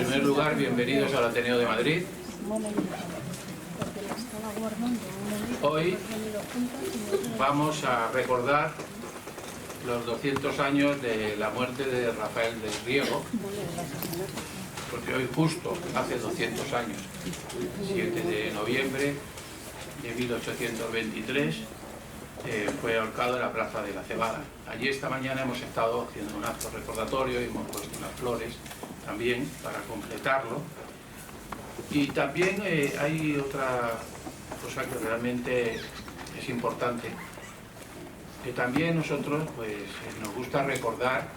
primer lugar, bienvenidos al Ateneo de Madrid. Hoy vamos a recordar los 200 años de la muerte de Rafael del Riego, porque hoy justo hace 200 años, 7 de noviembre de 1823, fue ahorcado en la Plaza de la Cebada. Allí esta mañana hemos estado haciendo un acto recordatorio y hemos puesto unas flores también para completarlo. Y también hay otra cosa que realmente es importante, que también nosotros pues nos gusta recordar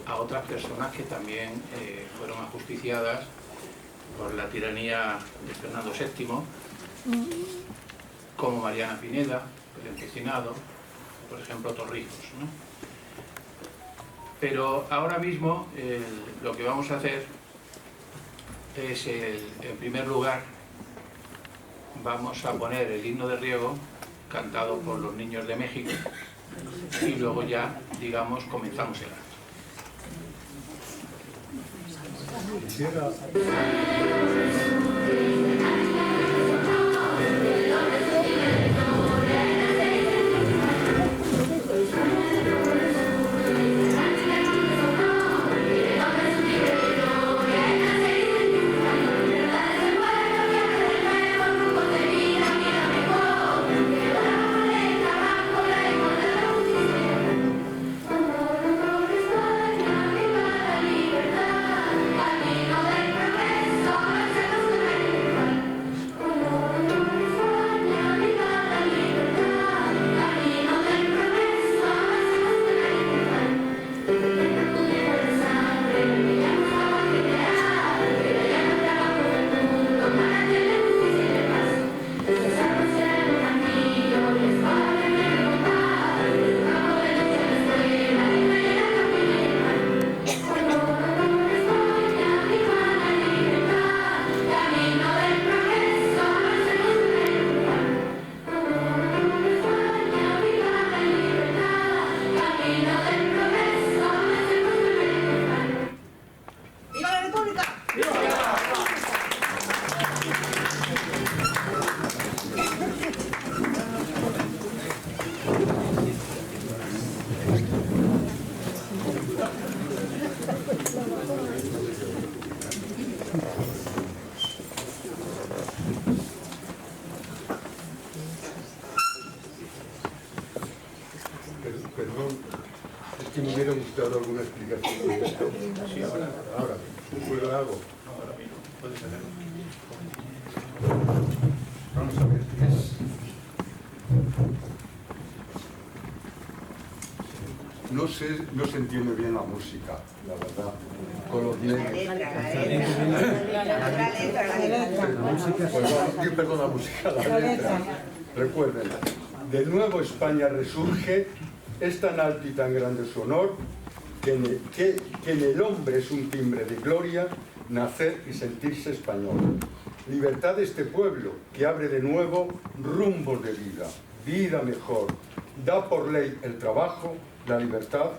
a otras personas que también fueron ajusticiadas por la tiranía de Fernando VII, como Mariana Pineda, el empecinado, por ejemplo Torrijos, ¿no? Pero ahora mismo lo que vamos a hacer es, en primer lugar, vamos a poner el himno de Riego cantado por los niños de México y luego ya, digamos, comenzamos el acto. Perdón, es que me hubiera gustado alguna explicación de esto. Sí, ahora. Pues lo hago. No, ahora mismo. Puedes hacerlo. Vamos a ver qué es. No se entiende bien la música, la verdad. Con los negros. Perdón, la música, la letra. Recuerden, de nuevo España resurge, es tan alto y tan grande su honor, que en el hombre es un timbre de gloria nacer y sentirse español. Libertad de este pueblo, que abre de nuevo rumbos de vida mejor, da por ley el trabajo, la libertad,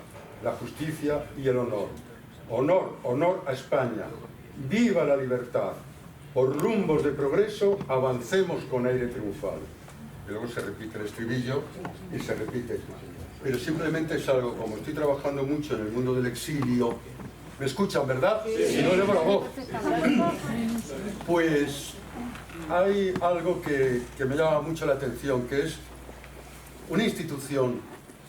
la justicia y el honor. Honor a España. ¡Viva la libertad! Por rumbos de progreso avancemos con aire triunfal. Y luego se repite el estribillo y se repite. Pero simplemente es algo, como estoy trabajando mucho en el mundo del exilio, ¿me escuchan, verdad? Sí. Si no, elevo la voz. Pues hay algo que me llama mucho la atención, que es una institución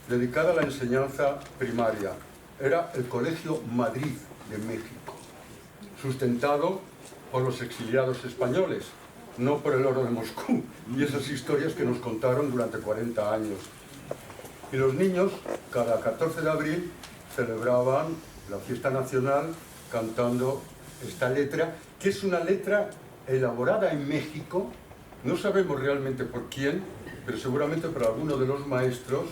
dedicada a la enseñanza primaria. Era el Colegio Madrid de México, sustentado por los exiliados españoles, no por el oro de Moscú y esas historias que nos contaron durante 40 años. Y los niños, cada 14 de abril, celebraban la fiesta nacional cantando esta letra, que es una letra elaborada en México, no sabemos realmente por quién, pero seguramente por alguno de los maestros.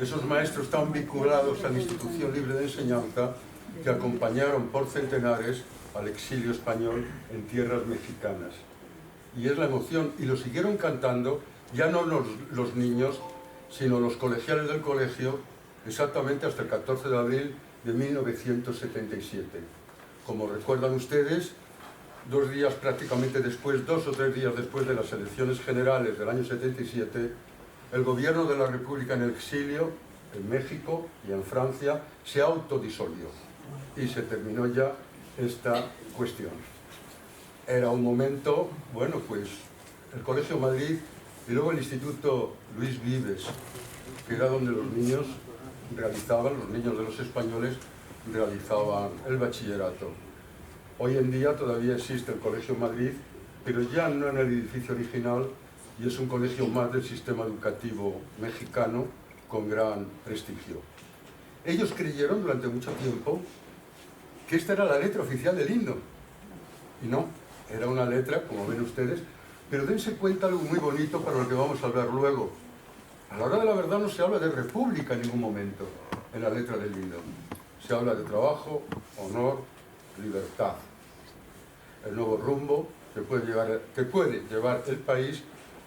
Esos maestros están vinculados a la Institución Libre de Enseñanza, que acompañaron por centenares al exilio español en tierras mexicanas. Y es la emoción, y lo siguieron cantando ya no los niños, sino los colegiales del colegio, exactamente hasta el 14 de abril de 1977. como recuerdan ustedes, 2 días prácticamente después, 2 o 3 días después de las elecciones generales del año 77, el gobierno de la República en el exilio, en México y en Francia, se autodisolvió y se terminó ya esta cuestión. Era un momento, bueno, pues el Colegio Madrid y luego el Instituto Luis Vives, que era donde los niños los niños de los españoles realizaban el bachillerato. Hoy en día todavía existe el Colegio Madrid, pero ya no en el edificio original, y es un colegio más del sistema educativo mexicano con gran prestigio. Ellos creyeron durante mucho tiempo que esta era la letra oficial del himno, y no, era una letra, como ven ustedes, pero dense cuenta algo muy bonito para lo que vamos a hablar luego. A la hora de la verdad no se habla de república en ningún momento en la letra del himno. Se habla de trabajo, honor, libertad. El nuevo rumbo que puede llevar el país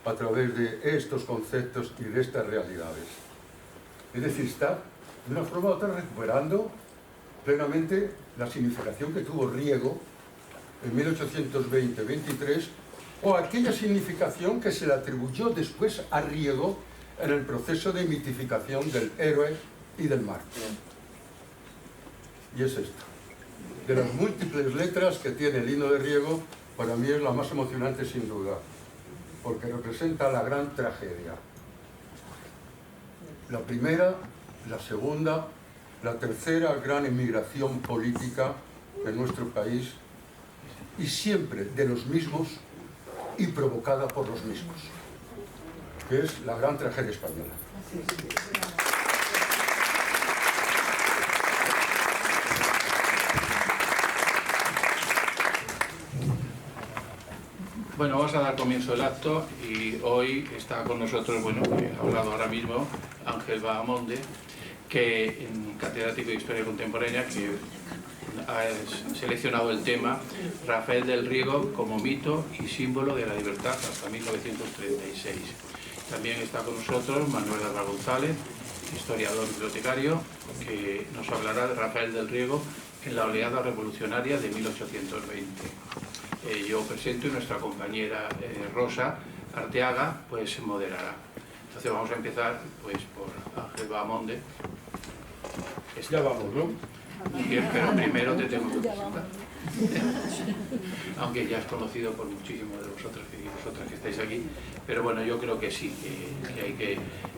a través de estos conceptos y de estas realidades. Es decir, está de una forma u otra recuperando plenamente la significación que tuvo Riego en 1820-23 o aquella significación que se le atribuyó después a Riego en el proceso de mitificación del héroe y del mártir. Y es esto. De las múltiples letras que tiene el himno de Riego, para mí es la más emocionante sin duda, porque representa la gran tragedia. La primera, la segunda, la tercera gran emigración política en nuestro país, y siempre de los mismos y provocada por los mismos, que es la gran tragedia española. Bueno, vamos a dar comienzo al acto y hoy está con nosotros, bueno, ha hablado ahora mismo Ángel Bahamonde, que es catedrático de Historia Contemporánea, que ha seleccionado el tema Rafael del Riego como mito y símbolo de la libertad hasta 1936. También está con nosotros Manuel Alba González, historiador bibliotecario, que nos hablará de Rafael del Riego en la oleada revolucionaria de 1820. Yo presento y nuestra compañera Rosa Arteaga pues moderará. Entonces vamos a empezar pues por Ángel Bahamonde. Ya vamos, ¿no? Pero primero te tengo que presentar. Aunque ya es conocido por muchísimos de vosotros y vosotras que estáis aquí, pero bueno, yo creo que sí, que hay que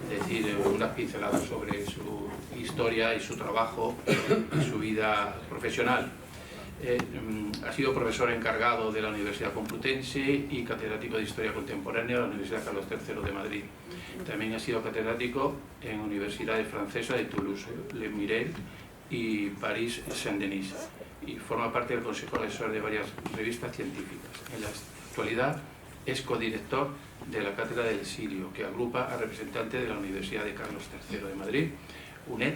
decir unas pinceladas sobre su historia y su trabajo y su vida profesional. Ha sido profesor encargado de la Universidad Complutense y catedrático de Historia Contemporánea de la Universidad Carlos III de Madrid. También ha sido catedrático en universidades francesas de Toulouse, Le Mirel y París Saint-Denis, y forma parte del Consejo Asesor de varias revistas científicas. En la actualidad es codirector de la Cátedra del Sirio, que agrupa a representantes de la Universidad de Carlos III de Madrid, UNED,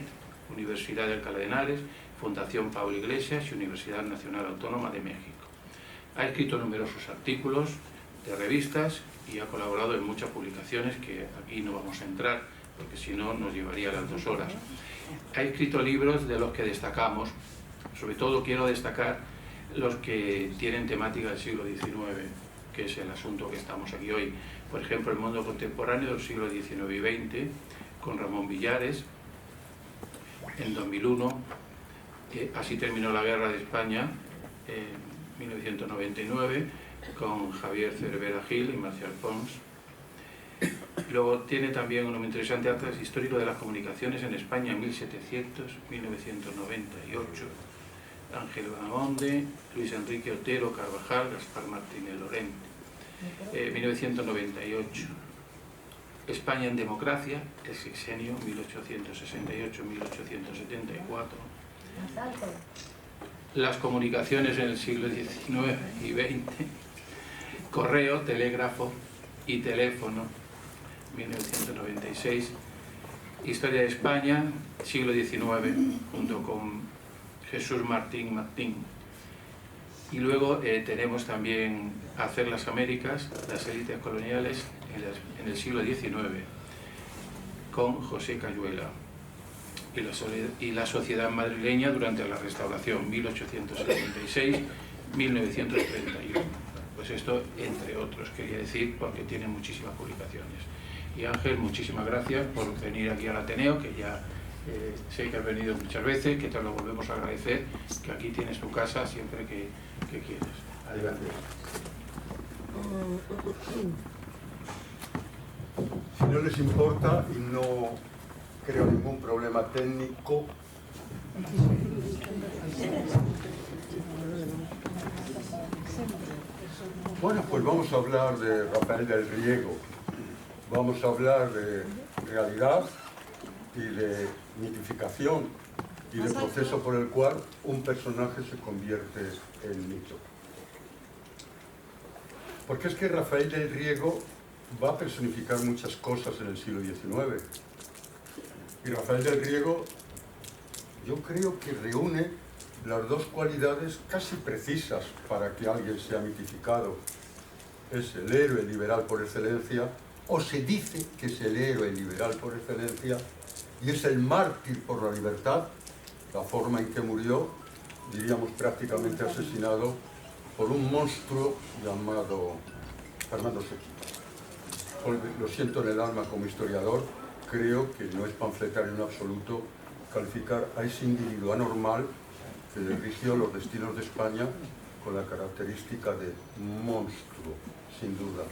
Universidad de Alcalá de Henares, Fundación Pablo Iglesias y Universidad Nacional Autónoma de México. Ha escrito numerosos artículos de revistas y ha colaborado en muchas publicaciones que aquí no vamos a entrar, porque si no nos llevaría las 2 horas. Ha escrito libros de los que destacamos, sobre todo quiero destacar los que tienen temática del siglo XIX, que es el asunto que estamos aquí hoy. Por ejemplo, El mundo contemporáneo del siglo XIX y XX, con Ramón Villares, en 2001, Así terminó la guerra de España, en 1999, con Javier Cervera Gil y Marcial Pons. Luego tiene también un interesante atlas histórico de las comunicaciones en España en 1700-1998. Ángel Bahamonde, Luis Enrique Otero Carvajal, Gaspar Martínez Lorente. 1998. España en democracia, el sexenio 1868-1874. Las comunicaciones en el siglo XIX y XX, correo, telégrafo y teléfono, 1996, Historia de España, siglo XIX, junto con Jesús Martín. Y luego tenemos también Hacer las Américas, las élites coloniales en el siglo XIX, con José Cayuela. y la sociedad madrileña durante la Restauración 1876-1931. Pues esto, entre otros, quería decir, porque tiene muchísimas publicaciones. Y Ángel, muchísimas gracias por venir aquí al Ateneo, que ya sé que has venido muchas veces, que te lo volvemos a agradecer, que aquí tienes tu casa siempre que quieras. Adelante. Si no les importa y no creo ningún problema técnico, bueno, pues vamos a hablar de Rafael del Riego, vamos a hablar de realidad y de mitificación y del proceso por el cual un personaje se convierte en mito. Porque es que Rafael del Riego va a personificar muchas cosas en el siglo XIX. Y Rafael del Riego, yo creo que reúne las dos cualidades casi precisas para que alguien sea mitificado. Es el héroe liberal por excelencia, o se dice que es el héroe liberal por excelencia, y es el mártir por la libertad, la forma en que murió, diríamos prácticamente asesinado por un monstruo llamado Fernando VII. Lo siento en el alma como historiador, creo que no es panfletario en absoluto calificar a ese individuo anormal que dirigió los destinos de España con la característica de monstruo, sin duda.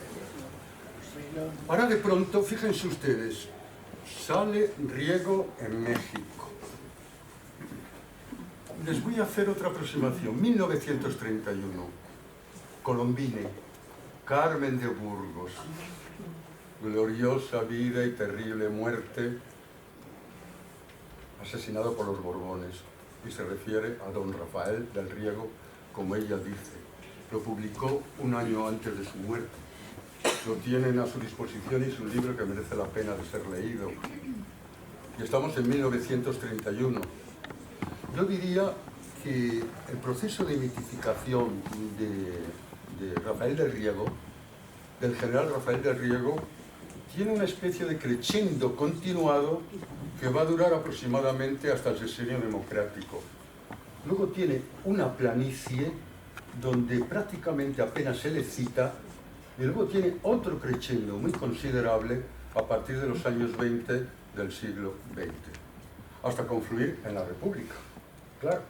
Ahora de pronto, fíjense ustedes, sale Riego en México. Les voy a hacer otra aproximación. 1931, Colombine, Carmen de Burgos, gloriosa vida y terrible muerte, asesinado por los Borbones, y se refiere a don Rafael del Riego, como ella dice. Lo publicó un año antes de su muerte. Lo tienen a su disposición y es un libro que merece la pena de ser leído. Y estamos en 1931. Yo diría que el proceso de mitificación de Rafael del Riego, del general Rafael del Riego, tiene una especie de crescendo continuado que va a durar aproximadamente hasta el sexenio democrático. Luego tiene una planicie donde prácticamente apenas se le cita, y luego tiene otro crescendo muy considerable a partir de los años 20 del siglo XX, hasta confluir en la República, claro,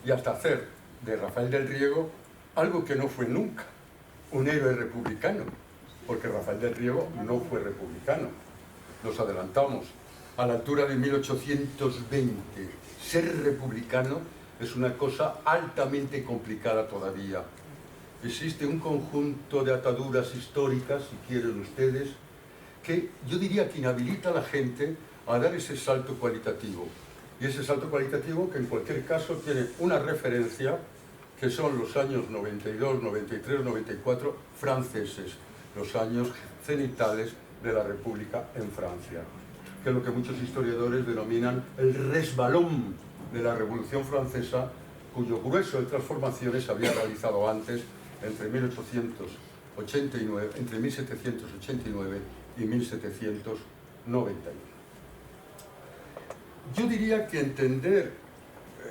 y hasta hacer de Rafael del Riego algo que no fue nunca, un héroe republicano, porque Rafael del Riego no fue republicano. Nos adelantamos. A la altura de 1820, ser republicano es una cosa altamente complicada todavía. Existe un conjunto de ataduras históricas, si quieren ustedes, que yo diría que inhabilita a la gente a dar ese salto cualitativo. Y ese salto cualitativo que en cualquier caso tiene una referencia, que son los años 92, 93, 94 franceses, los años cenitales de la República en Francia, que es lo que muchos historiadores denominan el resbalón de la Revolución Francesa, cuyo grueso de transformaciones se había realizado antes, entre 1789 y 1791. Yo diría que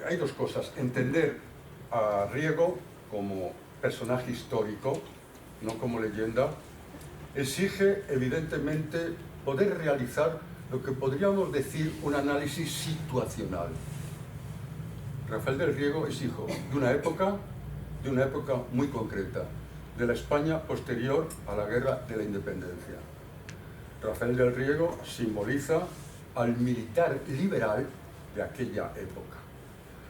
hay dos cosas: entender a Riego como personaje histórico, no como leyenda, exige evidentemente poder realizar lo que podríamos decir un análisis situacional. Rafael del Riego es hijo de una época muy concreta, de la España posterior a la Guerra de la Independencia. Rafael del Riego simboliza al militar liberal de aquella época,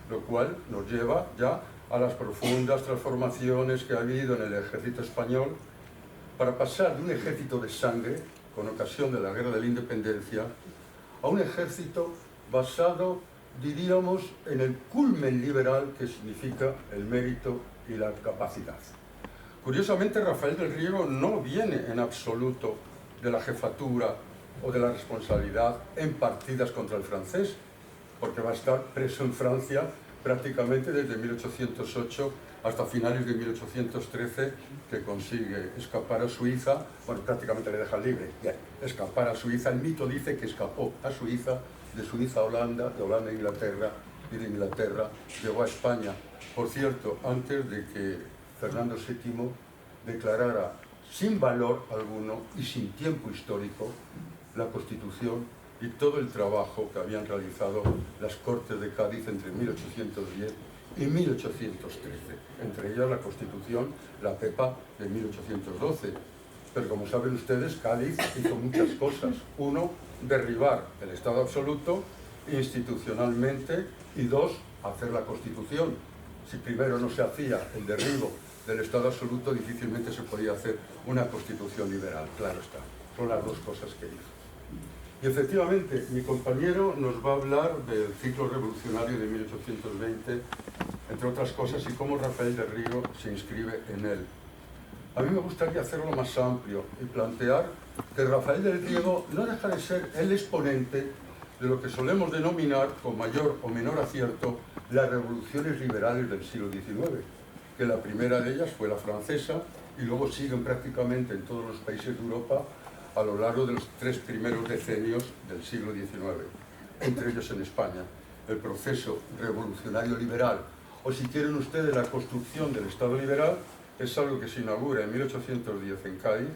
lo cual nos lleva ya a las profundas transformaciones que ha habido en el ejército español para pasar de un ejército de sangre, con ocasión de la Guerra de la Independencia, a un ejército basado, diríamos, en el culmen liberal que significa el mérito y la capacidad. Curiosamente, Rafael del Riego no viene en absoluto de la jefatura o de la responsabilidad en partidas contra el francés, porque va a estar preso en Francia prácticamente desde 1808 hasta finales de 1813, que consigue escapar a Suiza. Bueno, prácticamente le dejan libre, escapar a Suiza. El mito dice que escapó a Suiza de Suiza a Holanda, de Holanda a Inglaterra y de Inglaterra llegó a España. Por cierto, antes de que Fernando VII declarara sin valor alguno y sin tiempo histórico la Constitución y todo el trabajo que habían realizado las Cortes de Cádiz entre 1810 y 1813, entre ellas la Constitución, la PEPA de 1812. Pero como saben ustedes, Cádiz hizo muchas cosas. Uno, derribar el Estado absoluto institucionalmente, y dos, hacer la Constitución. Si primero no se hacía el derribo del Estado absoluto, difícilmente se podía hacer una Constitución liberal, claro está. Son las dos cosas que hizo. Y efectivamente, mi compañero nos va a hablar del ciclo revolucionario de 1820, entre otras cosas, y cómo Rafael del Río se inscribe en él. A mí me gustaría hacerlo más amplio y plantear que Rafael del Río no deja de ser el exponente de lo que solemos denominar, con mayor o menor acierto, las revoluciones liberales del siglo XIX, que la primera de ellas fue la francesa, y luego siguen prácticamente en todos los países de Europa a lo largo de los 3 primeros decenios del siglo XIX, entre ellos en España. El proceso revolucionario liberal, o si quieren ustedes la construcción del Estado liberal, es algo que se inaugura en 1810 en Cádiz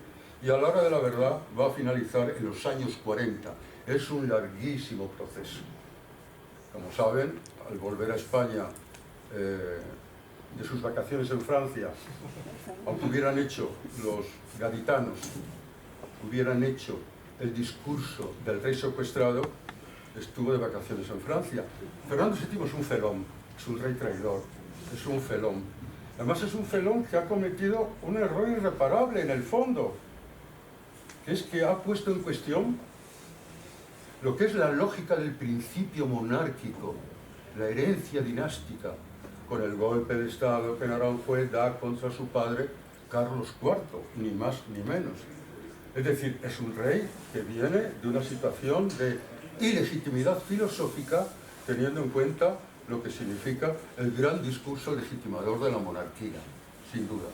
y a la hora de la verdad va a finalizar en los años 40. Es un larguísimo proceso. Como saben, al volver a España de sus vacaciones en Francia, aunque hubieran hecho los gaditanos, hubieran hecho el discurso del rey secuestrado, estuvo de vacaciones en Francia. Fernando VII es un felón, es un rey traidor, es un felón. Además es un felón que ha cometido un error irreparable en el fondo, que es que ha puesto en cuestión lo que es la lógica del principio monárquico, la herencia dinástica, con el golpe de Estado que Naranjuez da contra su padre Carlos IV, ni más ni menos. Es decir, es un rey que viene de una situación de ilegitimidad filosófica, teniendo en cuenta lo que significa el gran discurso legitimador de la monarquía, sin duda.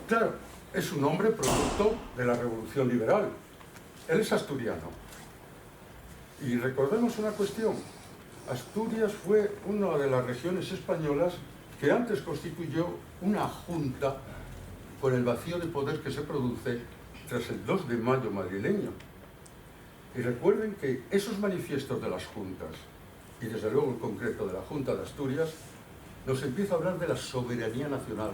Claro, es un hombre producto de la Revolución Liberal. Él es asturiano. Y recordemos una cuestión. Asturias fue una de las regiones españolas que antes constituyó una junta con el vacío de poder que se produce tras el 2 de mayo madrileño. Y recuerden que esos manifiestos de las juntas, y desde luego en concreto de la Junta de Asturias, nos empieza a hablar de la soberanía nacional,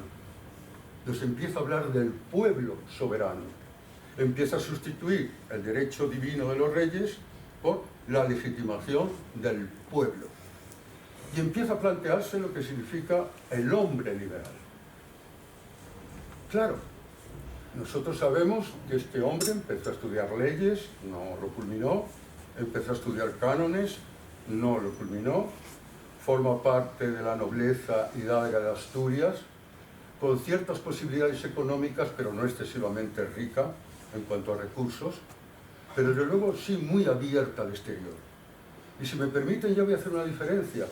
nos empieza a hablar del pueblo soberano, empieza a sustituir el derecho divino de los reyes por la legitimación del pueblo. Y empieza a plantearse lo que significa el hombre liberal. Claro, nosotros sabemos que este hombre empezó a estudiar leyes, no lo culminó, empezó a estudiar cánones, no lo culminó, forma parte de la nobleza hidalga de Asturias, con ciertas posibilidades económicas, pero no excesivamente rica en cuanto a recursos, pero desde luego sí muy abierta al exterior. Y si me permiten, ya voy a hacer una diferencia.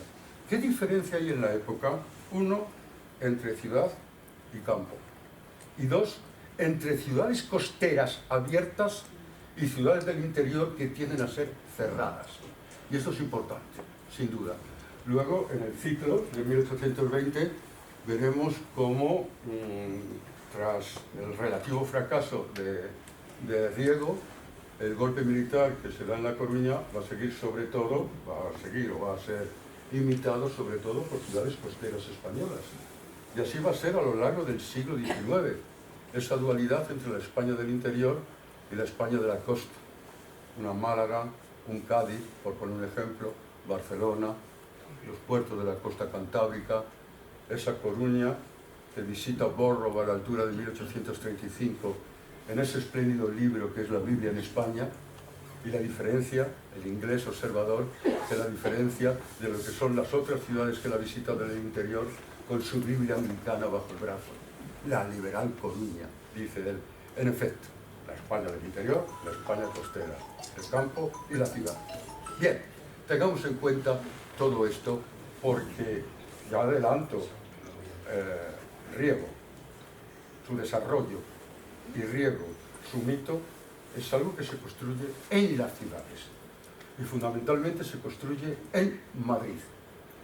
¿Qué diferencia hay en la época? Uno, entre ciudad y campo. Y dos, entre ciudades costeras abiertas y ciudades del interior que tienden a ser cerradas. Y esto es importante, sin duda. Luego, en el ciclo de 1820, veremos cómo, tras el relativo fracaso de Riego, el golpe militar que se da en La Coruña va a seguir sobre todo, va a ser imitado sobre todo por ciudades costeras españolas. Y así va a ser a lo largo del siglo XIX, esa dualidad entre la España del interior y la España de la costa. Una Málaga, un Cádiz, por poner un ejemplo, Barcelona, los puertos de la costa cantábrica, esa Coruña que visita Borrow a la altura de 1835 en ese espléndido libro que es la Biblia en España, y la diferencia, el inglés observador, de la diferencia de lo que son las otras ciudades que la visita del interior con su Biblia anglicana bajo el brazo. La liberal Coruña, dice él. En efecto, la España del interior, la España costera, el campo y la ciudad. Bien, tengamos en cuenta todo esto porque, ya adelanto, Riego, su desarrollo, y Riego, su mito, es algo que se construye en las ciudades. y fundamentalmente se construye en Madrid,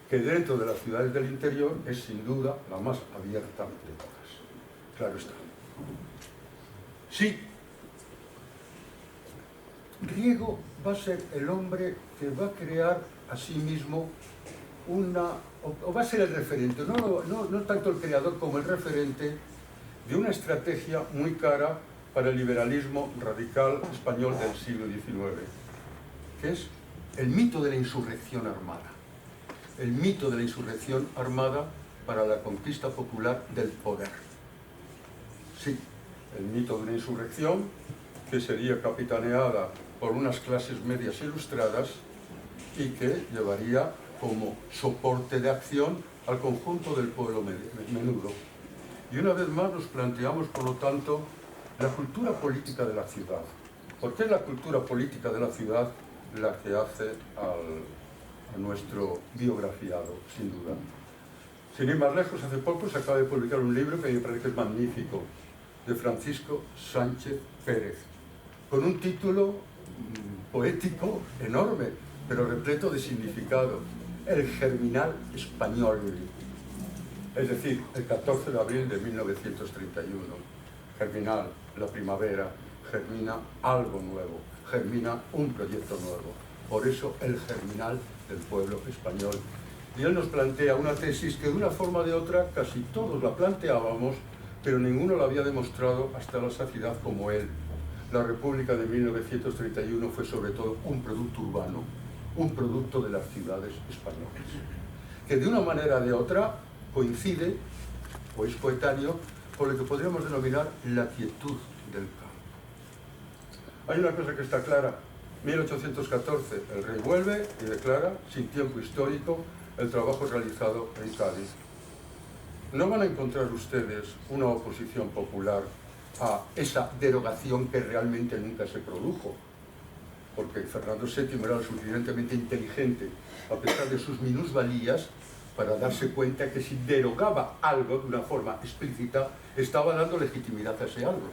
que dentro de las ciudades del interior es sin duda la más abierta de todas. Claro está. Sí, Riego va a ser el hombre que va a crear a sí mismo o va a ser el referente, no tanto el creador como el referente de una estrategia muy cara para el liberalismo radical español del siglo XIX, que es el mito de la insurrección armada. El mito de la insurrección armada para la conquista popular del poder. Sí, el mito de una insurrección que sería capitaneada por unas clases medias ilustradas y que llevaría como soporte de acción al conjunto del pueblo menudo. Y una vez más nos planteamos, por lo tanto, la cultura política de la ciudad. ¿Por qué es la cultura política de la ciudad la que hace a nuestro biografiado, sin duda? Sin ir más lejos, hace poco se acaba de publicar un libro que me parece que es magnífico, de Francisco Sánchez Pérez, con un título poético enorme, pero repleto de significado: El germinal español. Es decir, el 14 de abril de 1931. Germinal, la primavera, germina algo nuevo, germina un proyecto nuevo. Por eso el germinal del pueblo español. Y él nos plantea una tesis que de una forma o de otra casi todos la planteábamos, pero ninguno la había demostrado hasta la saciedad como él. La República de 1931 fue sobre todo un producto urbano, un producto de las ciudades españolas, que de una manera o de otra coincide, o es coetáneo, con lo que podríamos denominar la quietud del campo. Hay una cosa que está clara: 1814, el rey vuelve y declara, sin tiempo histórico, el trabajo realizado en Cádiz. No van a encontrar ustedes una oposición popular a esa derogación que realmente nunca se produjo, porque Fernando VII era lo suficientemente inteligente, a pesar de sus minusvalías, para darse cuenta que si derogaba algo de una forma explícita, estaba dando legitimidad a ese algo.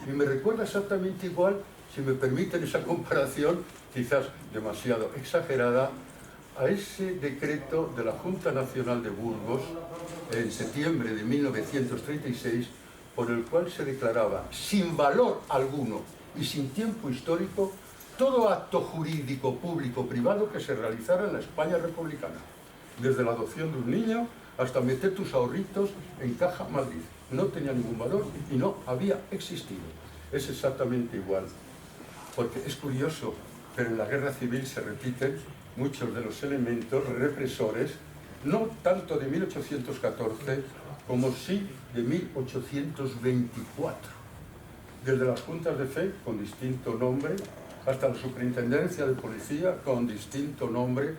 Y me recuerda exactamente igual, si me permiten esa comparación, quizás demasiado exagerada, a ese decreto de la Junta Nacional de Burgos, en septiembre de 1936, por el cual se declaraba sin valor alguno y sin tiempo histórico todo acto jurídico público-privado que se realizara en la España republicana, desde la adopción de un niño hasta meter tus ahorritos en Caja Madrid. No tenía ningún valor y no había existido. Es exactamente igual, porque es curioso, pero en la guerra civil se repiten muchos de los elementos represores, no tanto de 1814 como sí de 1824, desde las juntas de fe con distinto nombre hasta la superintendencia de policía con distinto nombre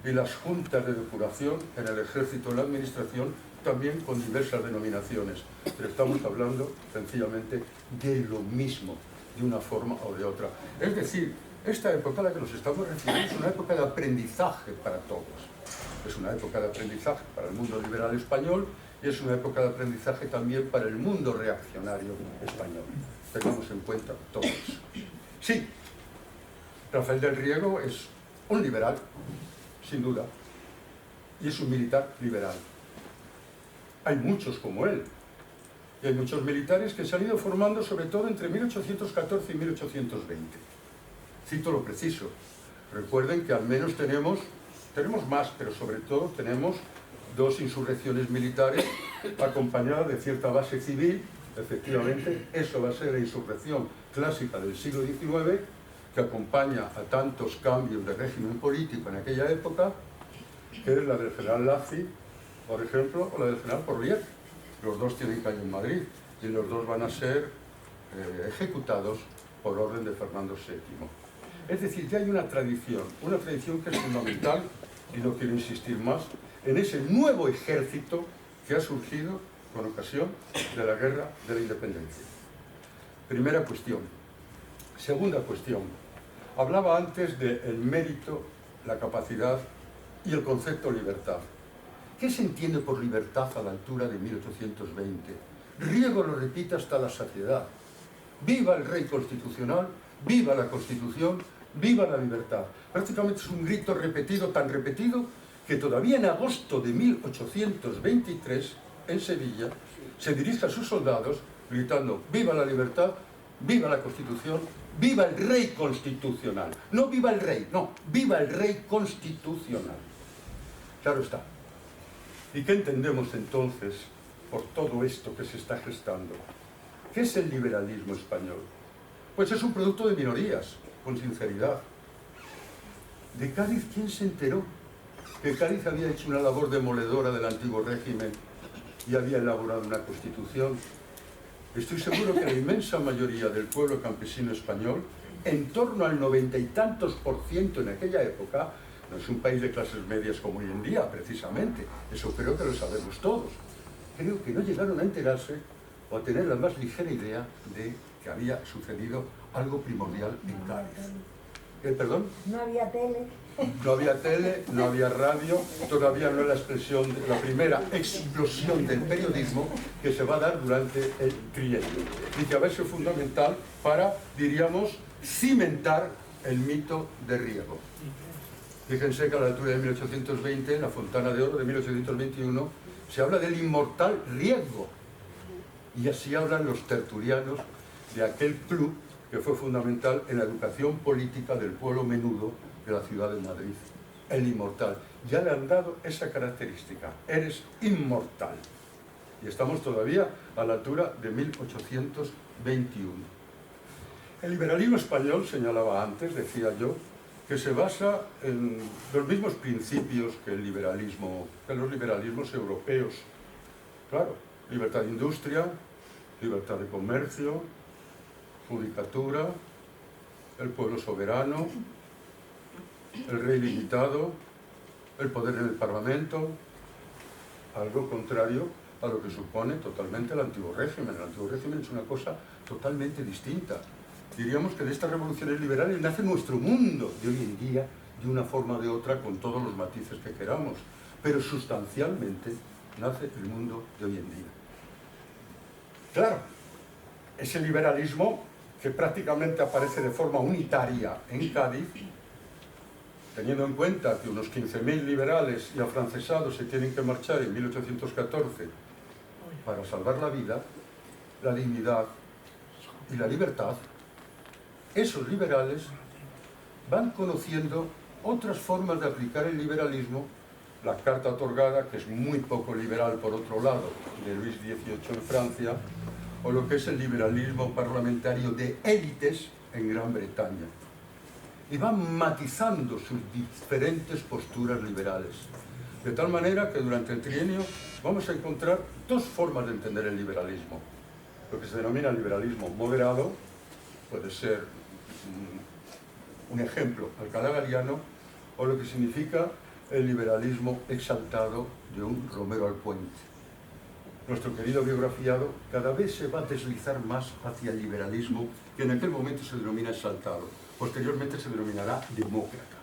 y las juntas de depuración en el ejército y la administración también con diversas denominaciones, pero estamos hablando sencillamente de lo mismo, de una forma o de otra. Es decir, esta época a la que nos estamos refiriendo es una época de aprendizaje para todos. Es una época de aprendizaje para el mundo liberal español y es una época de aprendizaje también para el mundo reaccionario español. Tengamos en cuenta todo eso. Sí, Rafael del Riego es un liberal, sin duda, y es un militar liberal. Hay muchos como él, y hay muchos militares que se han ido formando sobre todo entre 1814 y 1820. Cito lo preciso. Recuerden que al menos tenemos más, pero sobre todo tenemos dos insurrecciones militares acompañadas de cierta base civil. Efectivamente, eso va a ser la insurrección clásica del siglo XIX, que acompaña a tantos cambios de régimen político en aquella época, que es la del general Lacy, por ejemplo, o la del general Porlier. Los dos tienen calle en Madrid y los dos van a ser ejecutados por orden de Fernando VII. Es decir, ya hay una tradición que es fundamental, y no quiero insistir más, en ese nuevo ejército que ha surgido con ocasión de la Guerra de la Independencia. Primera cuestión. Segunda cuestión. Hablaba antes del mérito, la capacidad y el concepto libertad. ¿Qué se entiende por libertad a la altura de 1820? Riego lo repite hasta la saciedad. Viva el rey constitucional, viva la Constitución, viva la libertad. Prácticamente es un grito repetido, tan repetido, que todavía en agosto de 1823, en Sevilla, se dirige a sus soldados gritando: viva la libertad, viva la Constitución, viva el rey constitucional. No viva el rey, no, viva el rey constitucional. Claro está. ¿Y qué entendemos entonces por todo esto que se está gestando? ¿Qué es el liberalismo español? Pues es un producto de minorías, con sinceridad. De Cádiz, ¿quién se enteró que Cádiz había hecho una labor demoledora del antiguo régimen y había elaborado una constitución? Estoy seguro que la inmensa mayoría del pueblo campesino español, en torno al 90 y tantos % en aquella época, no es un país de clases medias como hoy en día, precisamente, eso creo que lo sabemos todos, creo que no llegaron a enterarse o a tener la más ligera idea de que había sucedido algo primordial en Cádiz. ¿Perdón? No había tele. No había tele, no había radio, todavía no es la expresión, la primera explosión del periodismo que se va a dar durante el trienio y que va a ser fundamental para, diríamos, cimentar el mito de Riego. Fíjense que a la altura de 1820, en la Fontana de Oro de 1821, se habla del inmortal Riego, y así hablan los tertulianos de aquel club que fue fundamental en la educación política del pueblo menudo de la ciudad de Madrid. El inmortal. Ya le han dado esa característica. Eres inmortal. Y estamos todavía a la altura de 1821. El liberalismo español, señalaba antes, decía yo, que se basa en los mismos principios que los liberalismos europeos. Claro, libertad de industria, libertad de comercio, judicatura, el pueblo soberano, el rey limitado, el poder en el Parlamento, algo contrario a lo que supone totalmente el antiguo régimen. El antiguo régimen es una cosa totalmente distinta. Diríamos que de estas revoluciones liberales nace nuestro mundo de hoy en día, de una forma o de otra, con todos los matices que queramos, pero sustancialmente nace el mundo de hoy en día. Claro, ese liberalismo que prácticamente aparece de forma unitaria en Cádiz, teniendo en cuenta que unos 15.000 liberales y afrancesados se tienen que marchar en 1814 para salvar la vida, la dignidad y la libertad, esos liberales van conociendo otras formas de aplicar el liberalismo, la carta otorgada, que es muy poco liberal por otro lado, de Luis XVIII en Francia, o lo que es el liberalismo parlamentario de élites en Gran Bretaña. Y van matizando sus diferentes posturas liberales. De tal manera que durante el trienio vamos a encontrar dos formas de entender el liberalismo. Lo que se denomina liberalismo moderado, puede ser un ejemplo, Alcalá Galiano, o lo que significa el liberalismo exaltado de un Romero Alpuente. Nuestro querido biografiado cada vez se va a deslizar más hacia el liberalismo, que en aquel momento se denomina exaltado, posteriormente se denominará demócrata,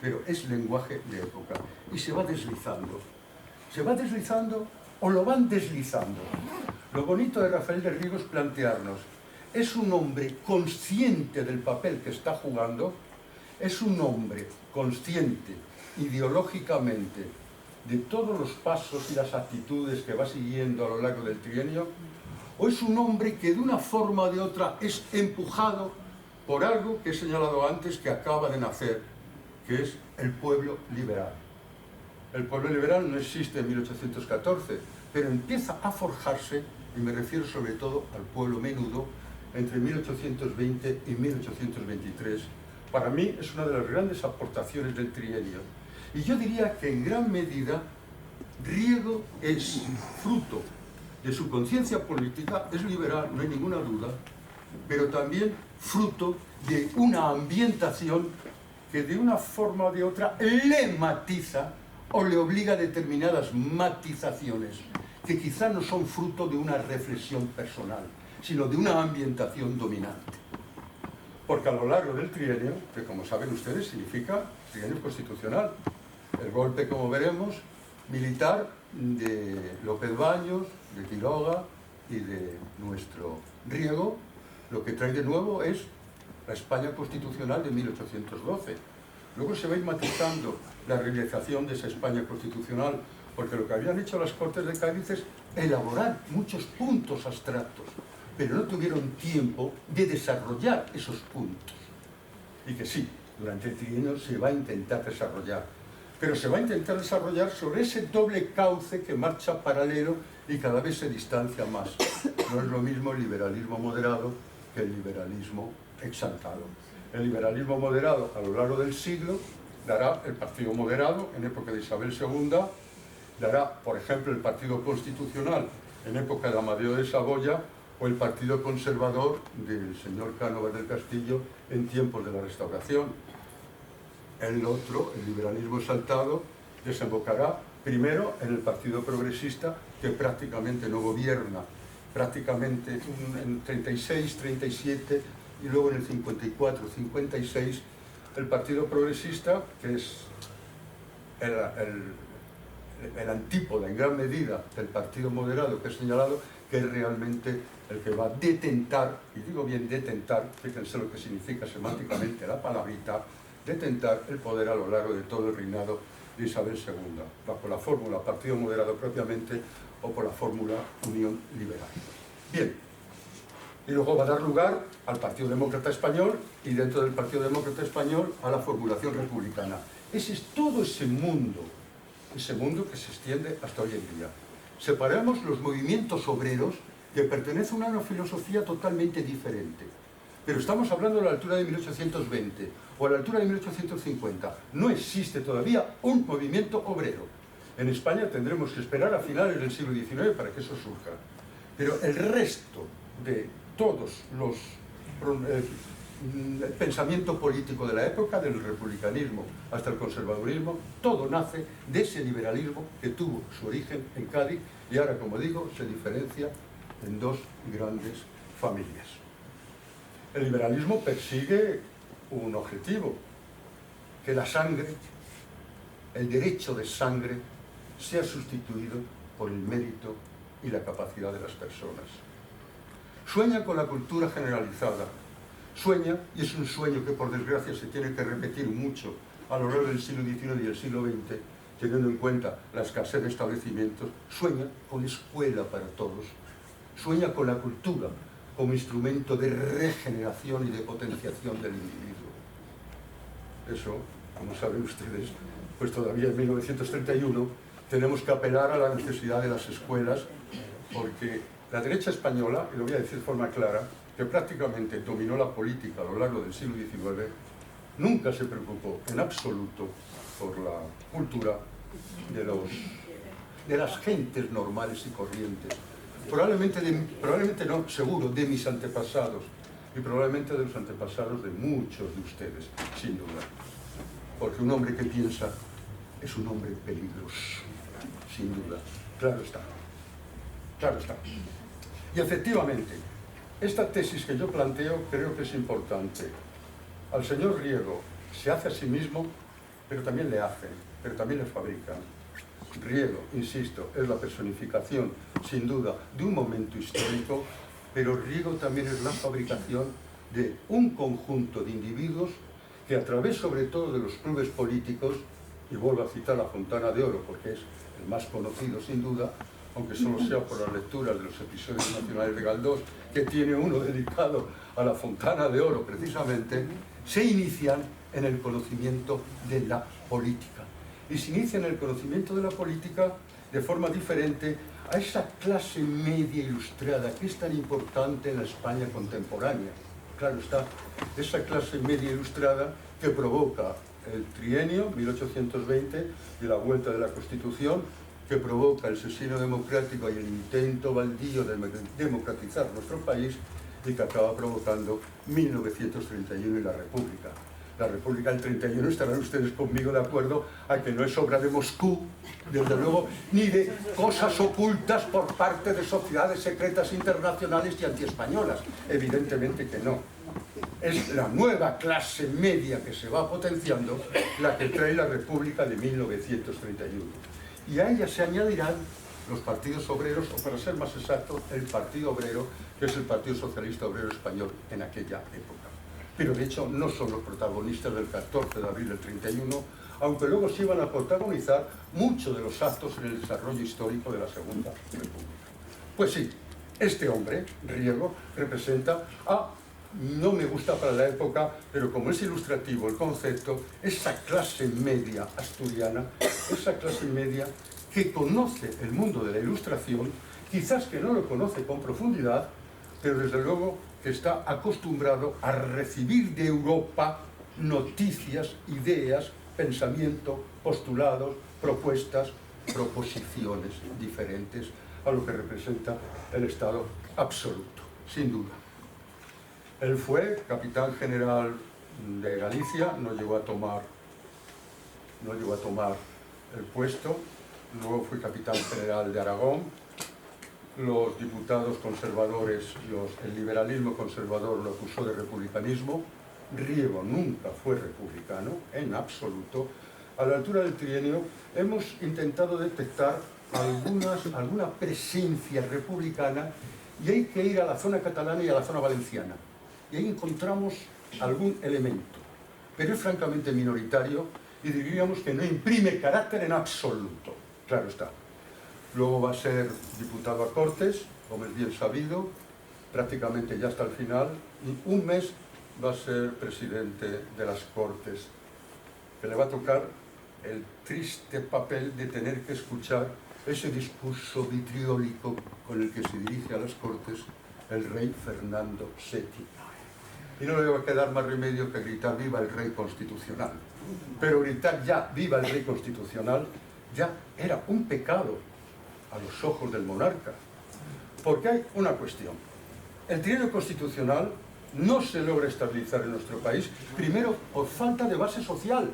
pero es lenguaje de época, y se va deslizando o lo van deslizando. Lo bonito de Rafael de Riego es plantearnos, ¿es un hombre consciente del papel que está jugando? ¿Es un hombre consciente ideológicamente de todos los pasos y las actitudes que va siguiendo a lo largo del trienio? ¿O es un hombre que de una forma o de otra es empujado por algo que he señalado antes que acaba de nacer, que es el pueblo liberal? El pueblo liberal no existe en 1814, pero empieza a forjarse, y me refiero sobre todo al pueblo menudo, entre 1820 y 1823. Para mí es una de las grandes aportaciones del trienio. Y yo diría que en gran medida Riego es fruto de su conciencia política, es liberal, no hay ninguna duda, pero también fruto de una ambientación que de una forma o de otra le matiza o le obliga a determinadas matizaciones que quizá no son fruto de una reflexión personal, sino de una ambientación dominante. Porque a lo largo del trienio, que como saben ustedes significa trienio constitucional, el golpe, como veremos, militar de López Baños, de Quiroga y de nuestro Riego, lo que trae de nuevo es la España constitucional de 1812. Luego se va a ir matizando la realización de esa España constitucional, porque lo que habían hecho las Cortes de Cádiz es elaborar muchos puntos abstractos, pero no tuvieron tiempo de desarrollar esos puntos. Y que sí, durante el trienio se va a intentar desarrollar, pero se va a intentar desarrollar sobre ese doble cauce que marcha paralelo y cada vez se distancia más. No es lo mismo el liberalismo moderado que el liberalismo exaltado. El liberalismo moderado a lo largo del siglo dará el Partido Moderado en época de Isabel II, dará, por ejemplo, el Partido Constitucional en época de Amadeo de Saboya o el Partido Conservador del señor Cánovas del Castillo en tiempos de la Restauración. El otro, el liberalismo exaltado, desembocará primero en el Partido Progresista, que prácticamente no gobierna, prácticamente en 36, 37 y luego en el 54, 56, el Partido Progresista, que es el antípoda en gran medida del Partido Moderado que he señalado, que es realmente el que va a detentar, y digo bien detentar, fíjense lo que significa semánticamente la palabrita, detentar el poder a lo largo de todo el reinado de Isabel II, bajo la fórmula Partido Moderado propiamente o por la fórmula Unión Liberal. Bien, y luego va a dar lugar al Partido Demócrata Español y dentro del Partido Demócrata Español a la formulación republicana. Ese es todo ese mundo que se extiende hasta hoy en día. Separamos los movimientos obreros que pertenecen a una filosofía totalmente diferente. Pero estamos hablando a la altura de 1820 o a la altura de 1850. No existe todavía un movimiento obrero. En España tendremos que esperar a finales del siglo XIX para que eso surja. Pero el resto de todos los el pensamiento político de la época, del republicanismo hasta el conservadurismo, todo nace de ese liberalismo que tuvo su origen en Cádiz y ahora, como digo, se diferencia en dos grandes familias. El liberalismo persigue un objetivo, que la sangre, el derecho de sangre, sea sustituido por el mérito y la capacidad de las personas. Sueña con la cultura generalizada, sueña, y es un sueño que por desgracia se tiene que repetir mucho a lo largo del siglo XIX y el siglo XX, teniendo en cuenta la escasez de establecimientos, sueña con escuela para todos, sueña con la cultura como instrumento de regeneración y de potenciación del individuo. Eso, como saben ustedes, pues todavía en 1931 tenemos que apelar a la necesidad de las escuelas, porque la derecha española, y lo voy a decir de forma clara, que prácticamente dominó la política a lo largo del siglo XIX, nunca se preocupó en absoluto por la cultura de las gentes normales y corrientes. Probablemente no, seguro, de mis antepasados, y probablemente de los antepasados de muchos de ustedes, sin duda. Porque un hombre que piensa es un hombre peligroso, sin duda. Claro está. Claro está. Y efectivamente, esta tesis que yo planteo creo que es importante. Al señor Riego se hace a sí mismo, pero también le hacen, pero también le fabrican. Riego, insisto, es la personificación, sin duda, de un momento histórico, pero Riego también es la fabricación de un conjunto de individuos que a través sobre todo de los clubes políticos, y vuelvo a citar la Fontana de Oro porque es el más conocido sin duda, aunque solo sea por las lecturas de los episodios nacionales de Galdós, que tiene uno dedicado a la Fontana de Oro precisamente, se inician en el conocimiento de la política. Y se inicia en el conocimiento de la política de forma diferente a esa clase media ilustrada que es tan importante en la España contemporánea. Claro está, esa clase media ilustrada que provoca el trienio 1820 y la vuelta de la Constitución, que provoca el sesión democrático y el intento baldío de democratizar nuestro país y que acaba provocando 1931 y la República. La República del 31, estarán ustedes conmigo de acuerdo a que no es obra de Moscú, desde luego, ni de cosas ocultas por parte de sociedades secretas internacionales y antiespañolas. Evidentemente que no. Es la nueva clase media que se va potenciando la que trae la República de 1931. Y a ella se añadirán los partidos obreros, o para ser más exacto, el Partido Obrero, que es el Partido Socialista Obrero Español en aquella época. pero de hecho no son los protagonistas del 14 de abril del 31, aunque luego se iban a protagonizar muchos de los actos en el desarrollo histórico de la Segunda República. Pues sí, este hombre, Riego, representa a, no me gusta para la época, pero como es ilustrativo el concepto, esa clase media asturiana, esa clase media que conoce el mundo de la ilustración, quizás que no lo conoce con profundidad, pero desde luego que está acostumbrado a recibir de Europa noticias, ideas, pensamiento, postulados, propuestas, proposiciones diferentes a lo que representa el Estado absoluto, sin duda. Él fue capitán general de Galicia, no llegó a tomar el puesto, luego fue capitán general de Aragón. Los diputados conservadores, el liberalismo conservador lo acusó de republicanismo. Riego nunca fue republicano, en absoluto. A la altura del trienio hemos intentado detectar alguna presencia republicana y hay que ir a la zona catalana y a la zona valenciana. Y ahí encontramos algún elemento, pero es francamente minoritario y diríamos que no imprime carácter en absoluto. Claro está. Luego va a ser diputado a Cortes, como es bien sabido, prácticamente ya hasta el final, y un mes va a ser presidente de las Cortes, que le va a tocar el triste papel de tener que escuchar ese discurso vitriólico con el que se dirige a las Cortes el rey Fernando VII. Y no le va a quedar más remedio que gritar viva el rey constitucional. Pero gritar ya viva el rey constitucional ya era un pecado a los ojos del monarca. Porque hay una cuestión. El trienio constitucional no se logra estabilizar en nuestro país, primero por falta de base social.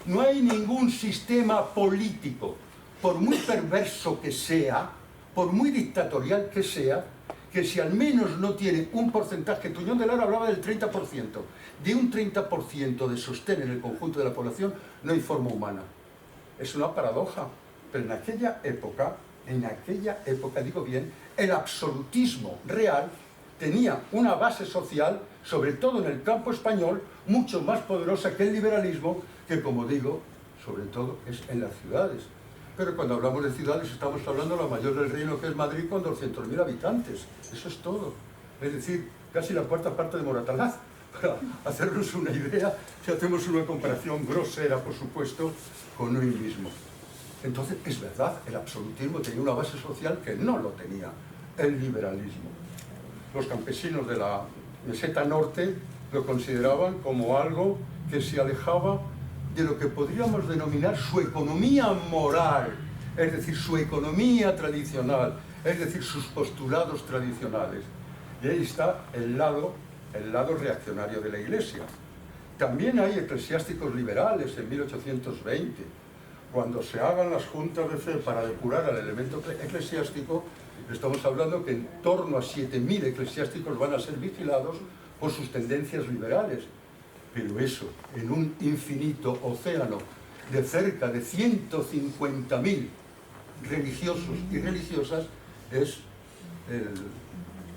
No hay ningún sistema político, por muy perverso que sea, por muy dictatorial que sea, que si al menos no tiene un porcentaje, Tuñón de Lara hablaba del 30%, de un 30% de sostén en el conjunto de la población, no hay forma humana. Es una paradoja, pero en aquella época, digo bien, el absolutismo real tenía una base social, sobre todo en el campo español, mucho más poderosa que el liberalismo, que como digo, sobre todo es en las ciudades. Pero cuando hablamos de ciudades estamos hablando de la mayor del reino, que es Madrid, con 200.000 habitantes. Eso es todo. Es decir, casi la cuarta parte de Moratalaz. Para hacernos una idea, si hacemos una comparación grosera, por supuesto, con hoy mismo. Entonces, es verdad, el absolutismo tenía una base social que no lo tenía el liberalismo. Los campesinos de la meseta norte lo consideraban como algo que se alejaba de lo que podríamos denominar su economía moral, es decir, su economía tradicional, es decir, sus postulados tradicionales. Y ahí está el lado reaccionario de la Iglesia. También hay eclesiásticos liberales en 1820. Cuando se hagan las juntas de fe para depurar al elemento eclesiástico, estamos hablando que en torno a 7.000 eclesiásticos van a ser vigilados por sus tendencias liberales. Pero eso, en un infinito océano de cerca de 150.000 religiosos y religiosas, es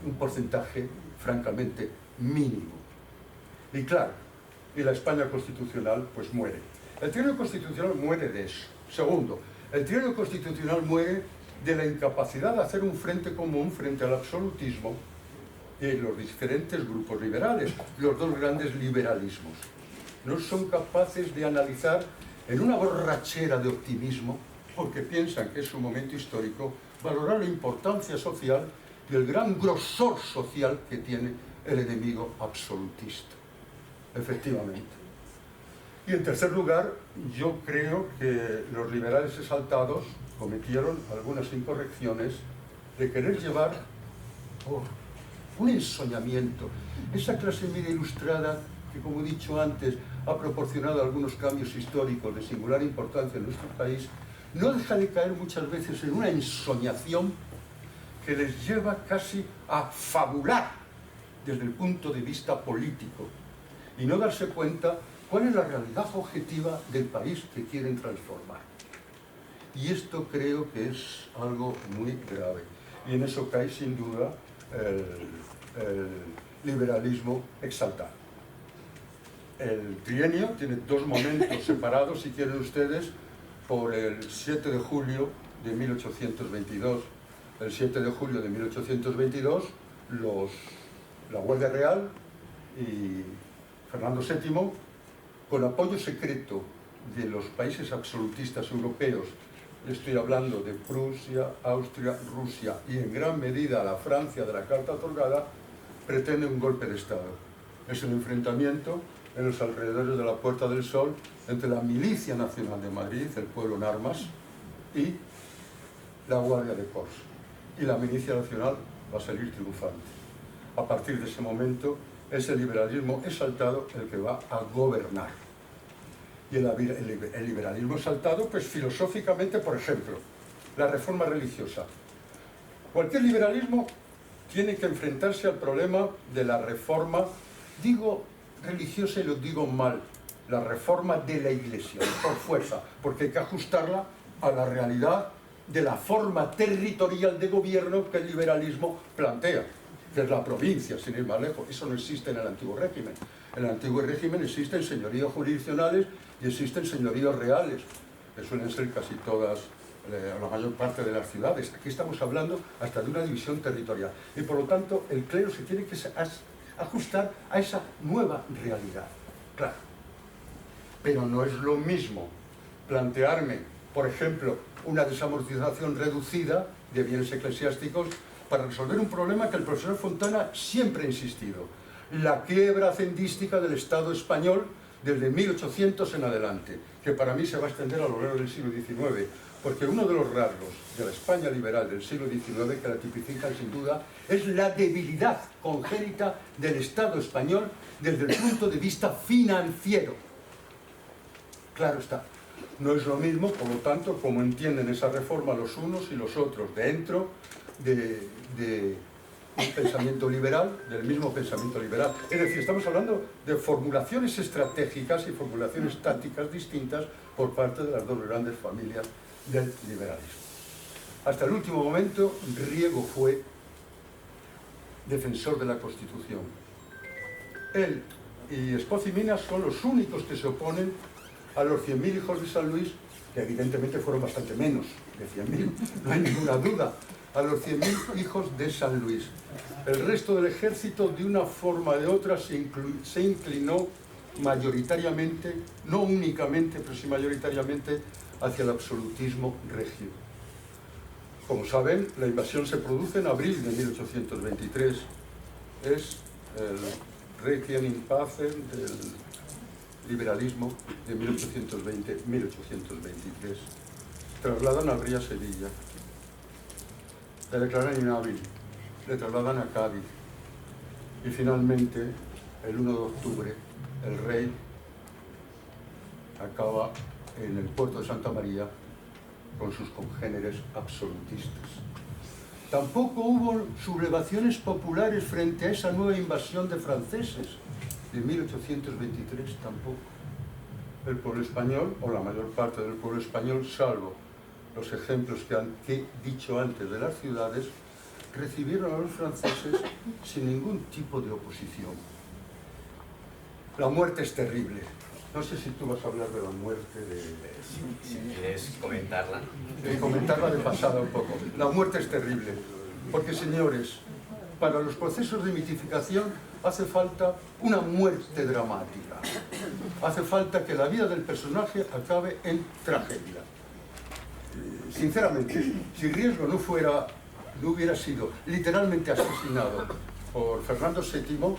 un porcentaje francamente mínimo. Y claro, y la España constitucional pues muere. El trienio constitucional muere de eso. Segundo, el trienio constitucional muere de la incapacidad de hacer un frente común frente al absolutismo y los diferentes grupos liberales, los dos grandes liberalismos. No son capaces de analizar en una borrachera de optimismo, porque piensan que es un momento histórico, valorar la importancia social y el gran grosor social que tiene el enemigo absolutista. Efectivamente. Y en tercer lugar, yo creo que los liberales exaltados cometieron algunas incorrecciones de querer llevar un ensoñamiento. Esa clase media ilustrada que, como he dicho antes, ha proporcionado algunos cambios históricos de singular importancia en nuestro país, no deja de caer muchas veces en una ensoñación que les lleva casi a fabular desde el punto de vista político y no darse cuenta cuál es la realidad objetiva del país que quieren transformar. Y esto creo que es algo muy grave. Y en eso cae sin duda el liberalismo exaltado. el trienio tiene dos momentos separados, si quieren ustedes, por el 7 de julio de 1822. El 7 de julio de 1822, la Guardia Real y Fernando VII, con apoyo secreto de los países absolutistas europeos, estoy hablando de Prusia, Austria, Rusia y en gran medida la Francia de la Carta Otorgada, pretende un golpe de Estado. Es un enfrentamiento en los alrededores de la Puerta del Sol entre la Milicia Nacional de Madrid, el pueblo en armas, y la Guardia de Corps. Y la Milicia Nacional va a salir triunfante. A partir de ese momento es el liberalismo exaltado el que va a gobernar. Y el liberalismo exaltado, pues filosóficamente, por ejemplo, la reforma religiosa. Cualquier liberalismo tiene que enfrentarse al problema de la reforma, digo religiosa y lo digo mal, la reforma de la Iglesia, por fuerza, porque hay que ajustarla a la realidad de la forma territorial de gobierno que el liberalismo plantea, que es la provincia, sin ir más lejos. Eso no existe en el antiguo régimen. En el antiguo régimen existen señoríos jurisdiccionales y existen señoríos reales, que suelen ser casi todas, la mayor parte de las ciudades. Aquí estamos hablando hasta de una división territorial. Y por lo tanto, el clero se tiene que ajustar a esa nueva realidad. Claro. Pero no es lo mismo plantearme, por ejemplo, una desamortización reducida de bienes eclesiásticos para resolver un problema que el profesor Fontana siempre ha insistido: la quiebra hacendística del Estado español desde 1800 en adelante, que para mí se va a extender a lo largo del siglo XIX, porque uno de los rasgos de la España liberal del siglo XIX, que la tipifican sin duda, es la debilidad congénita del Estado español desde el punto de vista financiero. Claro está. No es lo mismo, por lo tanto, como entienden esa reforma los unos y los otros, dentro de un pensamiento liberal, del mismo pensamiento liberal. Es decir, estamos hablando de formulaciones estratégicas y formulaciones tácticas distintas por parte de las dos grandes familias del liberalismo. Hasta el último momento, Riego fue defensor de la Constitución. Él y Espoz y Minas son los únicos que se oponen a los 100.000 hijos de San Luis, que evidentemente fueron bastante menos de 100.000, no hay ninguna duda, a los 100.000 hijos de San Luis. El resto del ejército, de una forma o de otra, se inclinó mayoritariamente, no únicamente, pero sí mayoritariamente, hacia el absolutismo regio. Como saben, la invasión se produce en abril de 1823. Es el Requiem in Pacem del liberalismo de 1820-1823. Trasladan al rey a Sevilla, le declaran inhábil, le trasladan a Cádiz y finalmente, el 1 de octubre, el rey acaba en el puerto de Santa María con sus congéneres absolutistas. Tampoco hubo sublevaciones populares frente a esa nueva invasión de franceses de 1823, tampoco. El pueblo español, o la mayor parte del pueblo español, salvo los ejemplos que he dicho antes de las ciudades, recibieron a los franceses sin ningún tipo de oposición. La muerte es terrible. No sé si tú vas a hablar de la muerte de... Si quieres comentarla. Comentarla de pasada un poco. La muerte es terrible, porque, señores, para los procesos de mitificación hace falta una muerte dramática. Hace falta que la vida del personaje acabe en tragedia. Sinceramente, si Riesgo no hubiera sido literalmente asesinado por Fernando VII,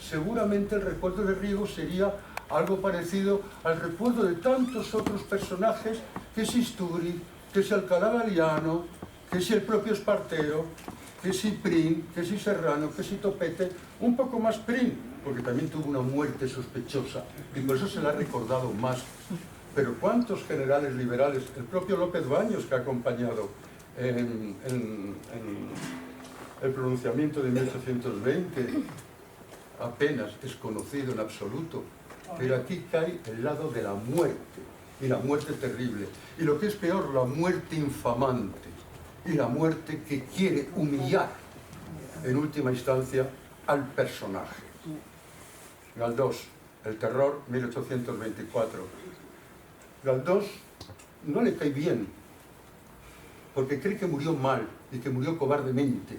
seguramente el recuerdo de Riego sería algo parecido al recuerdo de tantos otros personajes, que es Istúriz, que es Alcalá Galiano, que es el propio Espartero, que es Prim, que es Serrano, que es Topete, un poco más Prim, porque también tuvo una muerte sospechosa, y por eso se la ha recordado más. Pero ¿cuántos generales liberales? El propio López Baños, que ha acompañado en el pronunciamiento de 1820, apenas es conocido en absoluto. Pero aquí cae el lado de la muerte, y la muerte terrible. Y lo que es peor, la muerte infamante, y la muerte que quiere humillar, en última instancia, al personaje. Galdós, El terror, 1824. Galdós no le cae bien, porque cree que murió mal y que murió cobardemente.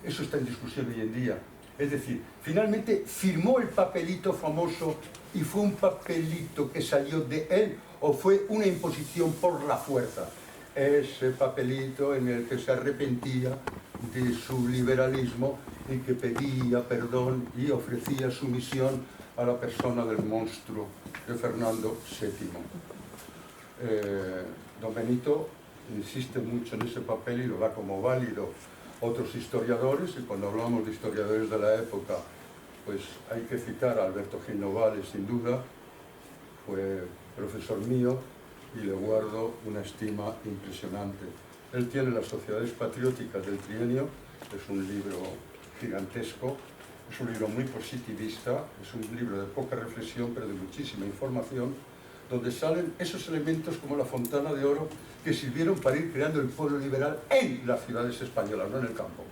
Eso está en discusión hoy en día. Es decir, finalmente firmó el papelito famoso y fue un papelito que salió de él o fue una imposición por la fuerza. Ese papelito en el que se arrepentía de su liberalismo y que pedía perdón y ofrecía sumisión a la persona del monstruo de Fernando VII. Don Benito insiste mucho en ese papel y lo da como válido. Otros historiadores, y cuando hablamos de historiadores de la época, pues hay que citar a Alberto Gil Novales, sin duda, fue profesor mío y le guardo una estima impresionante. Él tiene Las Sociedades Patrióticas del Trienio, es un libro gigantesco, es un libro muy positivista, es un libro de poca reflexión pero de muchísima información, donde salen esos elementos como la Fontana de Oro que sirvieron para ir creando el pueblo liberal en las ciudades españolas, no en el campo.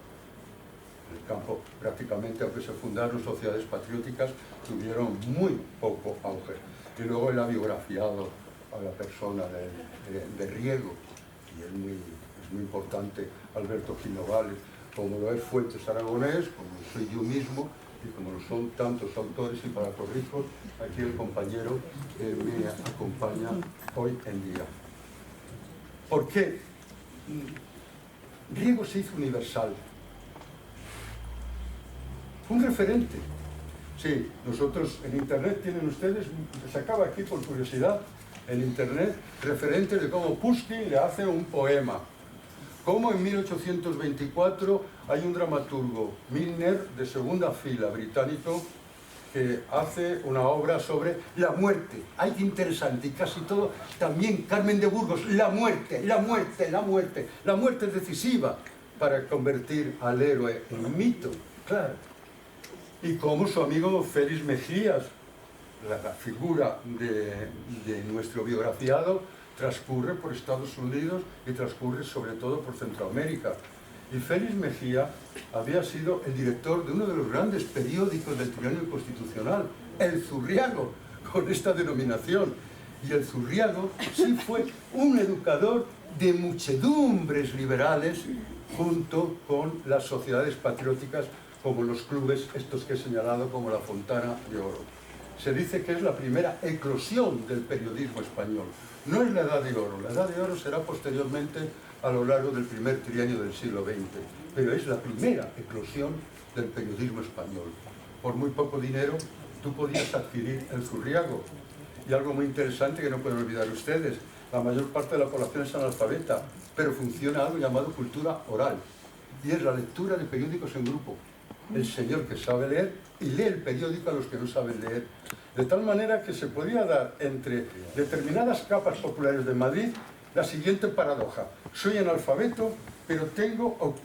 En el campo, prácticamente, aunque se fundaron sociedades patrióticas, tuvieron muy poco auge. Y luego él ha biografiado a la persona de Riego, y es muy importante Alberto Gil Novales, como lo es Fuentes Aragonés, como soy yo mismo, y como lo son tantos autores, y para corrijos, aquí el compañero que me acompaña hoy en día. ¿Por qué? Riego se hizo universal. Fue un referente. Sí, nosotros en Internet tienen ustedes, sacaba aquí por curiosidad, en Internet, referentes de cómo Pushkin le hace un poema. Como en 1824 hay un dramaturgo, Milner, de segunda fila, británico, que hace una obra sobre la muerte. ¡Ay, qué interesante! Y casi todo, también Carmen de Burgos, la muerte, la muerte, la muerte. La muerte es decisiva para convertir al héroe en mito, claro. Y como su amigo Félix Mejías, la figura de nuestro biografiado, transcurre por Estados Unidos y transcurre sobre todo por Centroamérica. Y Félix Mejía había sido el director de uno de los grandes periódicos del Trienio Constitucional, El Zurriago, con esta denominación. Y El Zurriago sí fue un educador de muchedumbres liberales junto con las sociedades patrióticas como los clubes, estos que he señalado como la Fontana de Oro. Se dice que es la primera eclosión del periodismo español. No es la Edad de Oro, la Edad de Oro será posteriormente a lo largo del primer trienio del siglo XX, pero es la primera eclosión del periodismo español. Por muy poco dinero tú podías adquirir El Zurriago. Y algo muy interesante que no pueden olvidar ustedes, la mayor parte de la población es analfabeta, pero funciona algo llamado cultura oral, y es la lectura de periódicos en grupo. El señor que sabe leer y lee el periódico a los que no saben leer. De tal manera que se podía dar entre determinadas capas populares de Madrid la siguiente paradoja. Soy analfabeto, pero tengo, o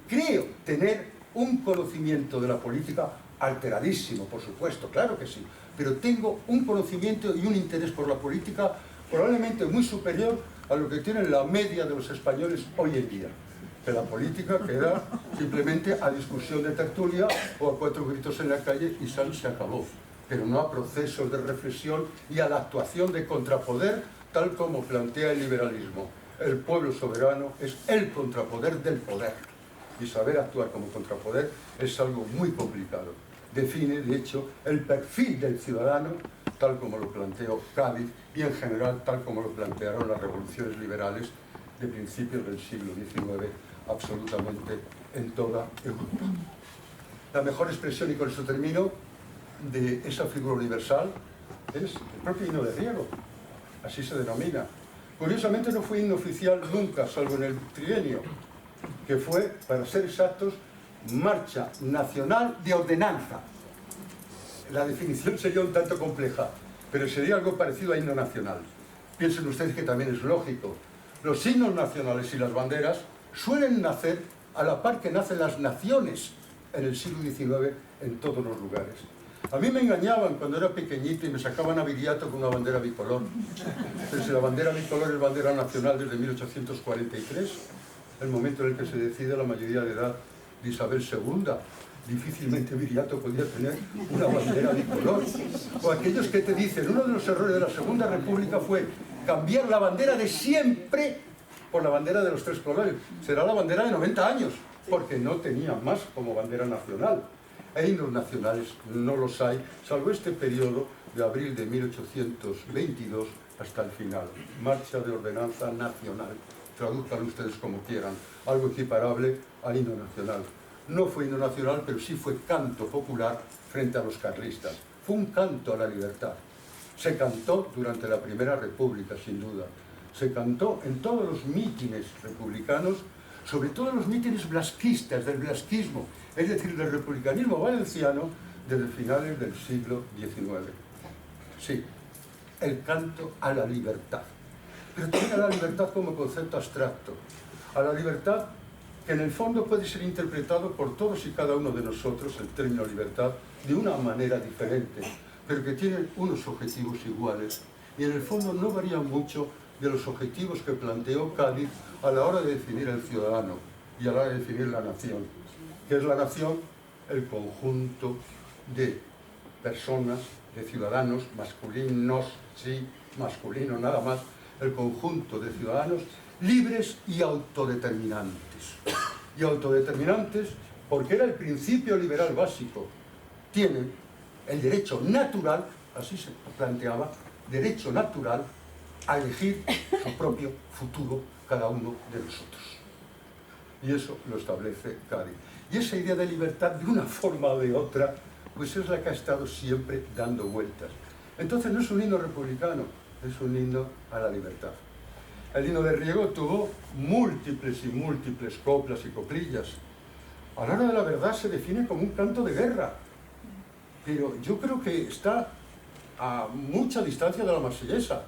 creo tener, un conocimiento de la política alteradísimo, por supuesto, claro que sí, pero tengo un conocimiento y un interés por la política probablemente muy superior a lo que tiene la media de los españoles hoy en día. Que la política queda simplemente a discusión de tertulia o a cuatro gritos en la calle y se acabó, pero no a procesos de reflexión y a la actuación de contrapoder tal como plantea el liberalismo. El pueblo soberano es el contrapoder del poder y saber actuar como contrapoder es algo muy complicado. Define, de hecho, el perfil del ciudadano tal como lo planteó Cádiz y en general tal como lo plantearon las revoluciones liberales de principios del siglo XIX absolutamente en toda Europa. La mejor expresión, y con esto termino, de esa figura universal es el propio himno de Riego, así se denomina. Curiosamente no fue himno oficial nunca, salvo en el trienio, que fue, para ser exactos, Marcha Nacional de Ordenanza. La definición sería un tanto compleja, pero sería algo parecido a himno nacional. Piensen ustedes que también es lógico. Los himnos nacionales y las banderas suelen nacer a la par que nacen las naciones en el siglo XIX en todos los lugares. A mí me engañaban cuando era pequeñito y me sacaban a viriato con una bandera bicolor. Pero si la bandera bicolor es bandera nacional desde 1843, el momento en el que se decide la mayoría de edad de Isabel II, difícilmente Viriato podía tener una bandera bicolor. O aquellos que te dicen, uno de los errores de la Segunda República fue cambiar la bandera de siempre por la bandera de los tres colores. Será la bandera de 90 años, porque no tenía más como bandera nacional. E himnos nacionales no los hay, salvo este periodo de abril de 1822 hasta el final. Marcha de ordenanza nacional. Traduzcan ustedes como quieran. Algo equiparable al himno nacional. No fue himno nacional, pero sí fue canto popular frente a los carlistas. Fue un canto a la libertad. Se cantó durante la Primera República, sin duda. Se cantó en todos los mítines republicanos, sobre todo los mítines blasquistas, del blasquismo, es decir, del republicanismo valenciano, desde finales del siglo XIX. Sí, el canto a la libertad. Pero también a la libertad como concepto abstracto. A la libertad que en el fondo puede ser interpretado por todos y cada uno de nosotros, el término libertad, de una manera diferente, pero que tiene unos objetivos iguales y en el fondo no varían mucho de los objetivos que planteó Cádiz a la hora de definir el ciudadano y a la hora de definir la nación. ¿Qué es la nación? El conjunto de personas, de ciudadanos, masculinos, sí, masculino nada más, el conjunto de ciudadanos libres y autodeterminantes. Y autodeterminantes porque era el principio liberal básico. Tienen el derecho natural, así se planteaba, derecho natural a elegir su propio futuro cada uno de nosotros. Y eso lo establece Cádiz. Y esa idea de libertad, de una forma o de otra, pues es la que ha estado siempre dando vueltas. Entonces no es un himno republicano, es un himno a la libertad. El himno de Riego tuvo múltiples y múltiples coplas y coplillas. A la hora de la verdad se define como un canto de guerra, pero yo creo que está a mucha distancia de la marsellesa.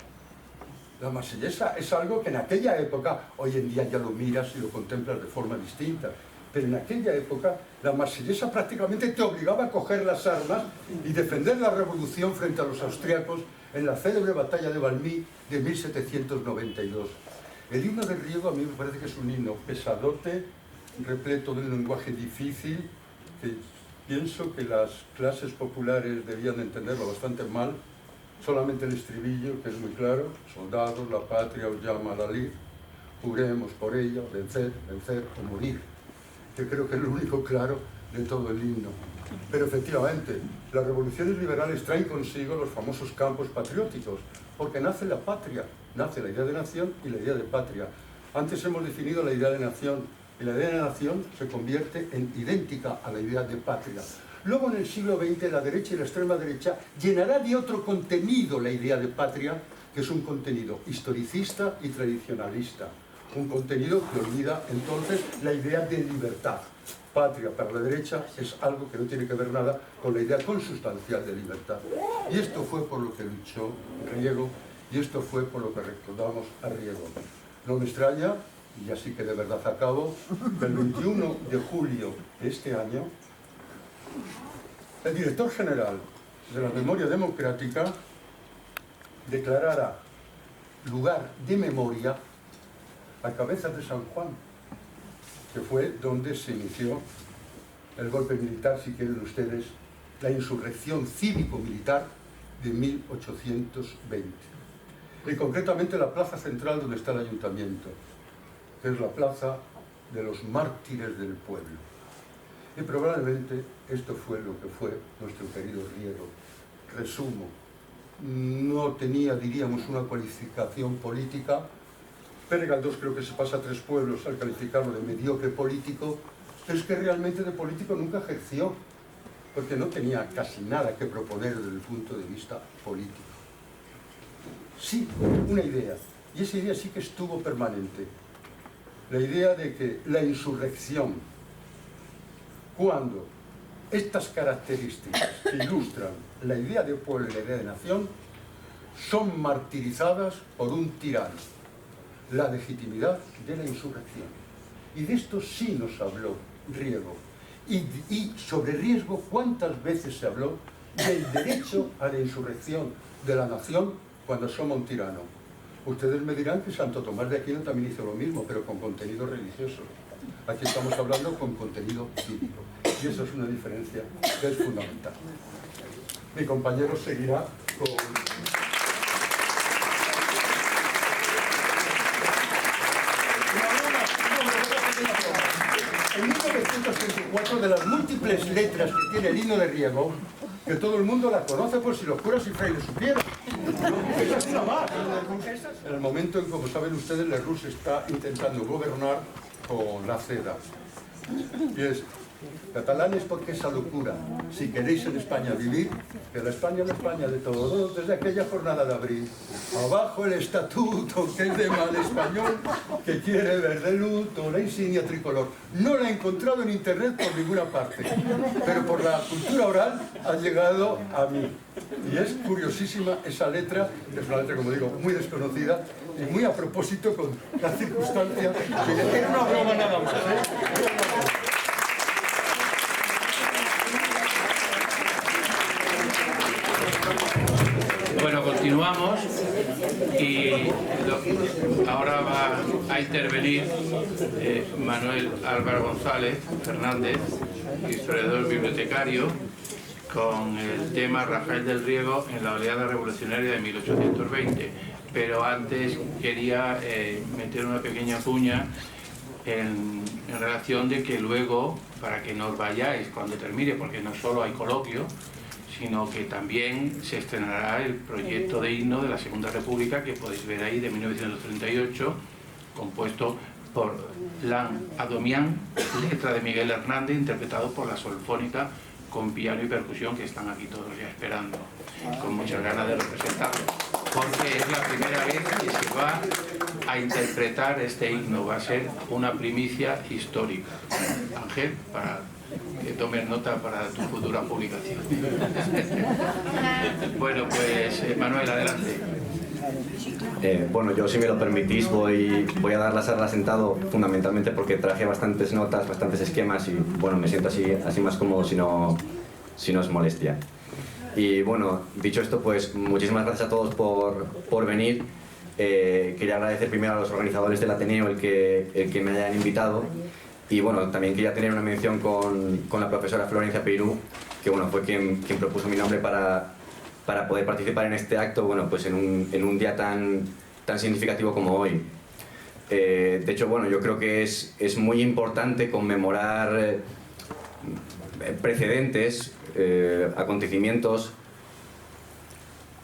La marsellesa es algo que en aquella época, hoy en día ya lo miras y lo contemplas de forma distinta, pero en aquella época la marsellesa prácticamente te obligaba a coger las armas y defender la revolución frente a los austriacos en la célebre batalla de Valmy de 1792. El himno de Riego a mí me parece que es un himno pesadote, repleto de un lenguaje difícil, que pienso que las clases populares debían de entenderlo bastante mal. Solamente el estribillo, que es muy claro: soldados, la patria os llama a la lid, juremos por ella, vencer, vencer o morir. Que creo que es lo único claro de todo el himno. Pero efectivamente, las revoluciones liberales traen consigo los famosos campos patrióticos, porque nace la patria, nace la idea de nación y la idea de patria. Antes hemos definido la idea de nación, y la idea de nación se convierte en idéntica a la idea de patria. Luego en el siglo XX la derecha y la extrema derecha llenará de otro contenido la idea de patria, que es un contenido historicista y tradicionalista. Un contenido que olvida entonces la idea de libertad. Patria para la derecha es algo que no tiene que ver nada con la idea consustancial de libertad. Y esto fue por lo que luchó Riego, y esto fue por lo que recordamos a Riego. No me extraña, y así que de verdad acabo, que el 21 de julio de este año, el director general de la Memoria Democrática declarara lugar de memoria a Cabezas de San Juan, que fue donde se inició el golpe militar, si quieren ustedes, la insurrección cívico-militar de 1820. Y concretamente la plaza central donde está el ayuntamiento, que es la plaza de los mártires del pueblo. Y probablemente esto fue lo que fue nuestro querido Riego. Resumo, no tenía, diríamos, una cualificación política. Pere Galdós creo que se pasa a 3 pueblos al calificarlo de mediocre político, pero es que realmente de político nunca ejerció, porque no tenía casi nada que proponer desde el punto de vista político. Sí, una idea, y esa idea sí que estuvo permanente. La idea de que la insurrección, cuando estas características que ilustran la idea de pueblo y la idea de nación son martirizadas por un tirano, la legitimidad de la insurrección. Y de esto sí nos habló Riego. Y sobre Riego, ¿cuántas veces se habló del derecho a la insurrección de la nación cuando asoma un tirano? Ustedes me dirán que Santo Tomás de Aquino también hizo lo mismo, pero con contenido religioso. Aquí estamos hablando con contenido cívico. y eso es una diferencia que es fundamental. Mi compañero seguirá con... En 1934, de las múltiples letras que tiene el himno de Riego, que todo el mundo la conoce por si los curas y frailes supieran. Esa es una más. En el momento en que, como saben ustedes, Lerroux está intentando gobernar con la CEDA. Y es, catalanes, porque esa locura, si queréis en España vivir, que la España es la España de todos, desde aquella jornada de abril. Abajo el estatuto, que es de mal español, que quiere ver de luto la insignia tricolor. No la he encontrado en internet por ninguna parte, pero por la cultura oral ha llegado a mí. Y es curiosísima esa letra, que es una letra, como digo, muy desconocida y muy a propósito con la circunstancia. Era una broma nada más, ¿eh? Bueno, continuamos y ahora va a intervenir Manuel Álvaro González Fernández, historiador bibliotecario, con el tema Rafael del Riego en la oleada revolucionaria de 1820. Pero antes quería meter una pequeña cuña en relación de que luego, para que no os vayáis cuando termine, porque no solo hay coloquio, sino que también se estrenará el proyecto de himno de la Segunda República, que podéis ver ahí, de 1938, compuesto por Lan Adomián, letra de Miguel Hernández, interpretado por la Solfónica, con piano y percusión, que están aquí todos ya esperando, con muchas ganas de representarlo, porque es la primera vez que se va a interpretar este himno, va a ser una primicia histórica. Ángel, para que tomes nota para tu futura publicación. Bueno, pues Manuel, adelante. Bueno, yo, si me lo permitís, voy a dar la charla sentado, fundamentalmente porque traje bastantes notas, bastantes esquemas y bueno, me siento así más cómodo si no es molestia. Y bueno, dicho esto, pues muchísimas gracias a todos por venir. Quería agradecer primero a los organizadores del Ateneo el que me hayan invitado. Y bueno, también quería tener una mención con la profesora Florencia Peirú, que bueno, fue quien propuso mi nombre para poder participar en este acto, bueno, pues en un día tan significativo como hoy. De hecho, bueno, yo creo que es muy importante conmemorar precedentes, acontecimientos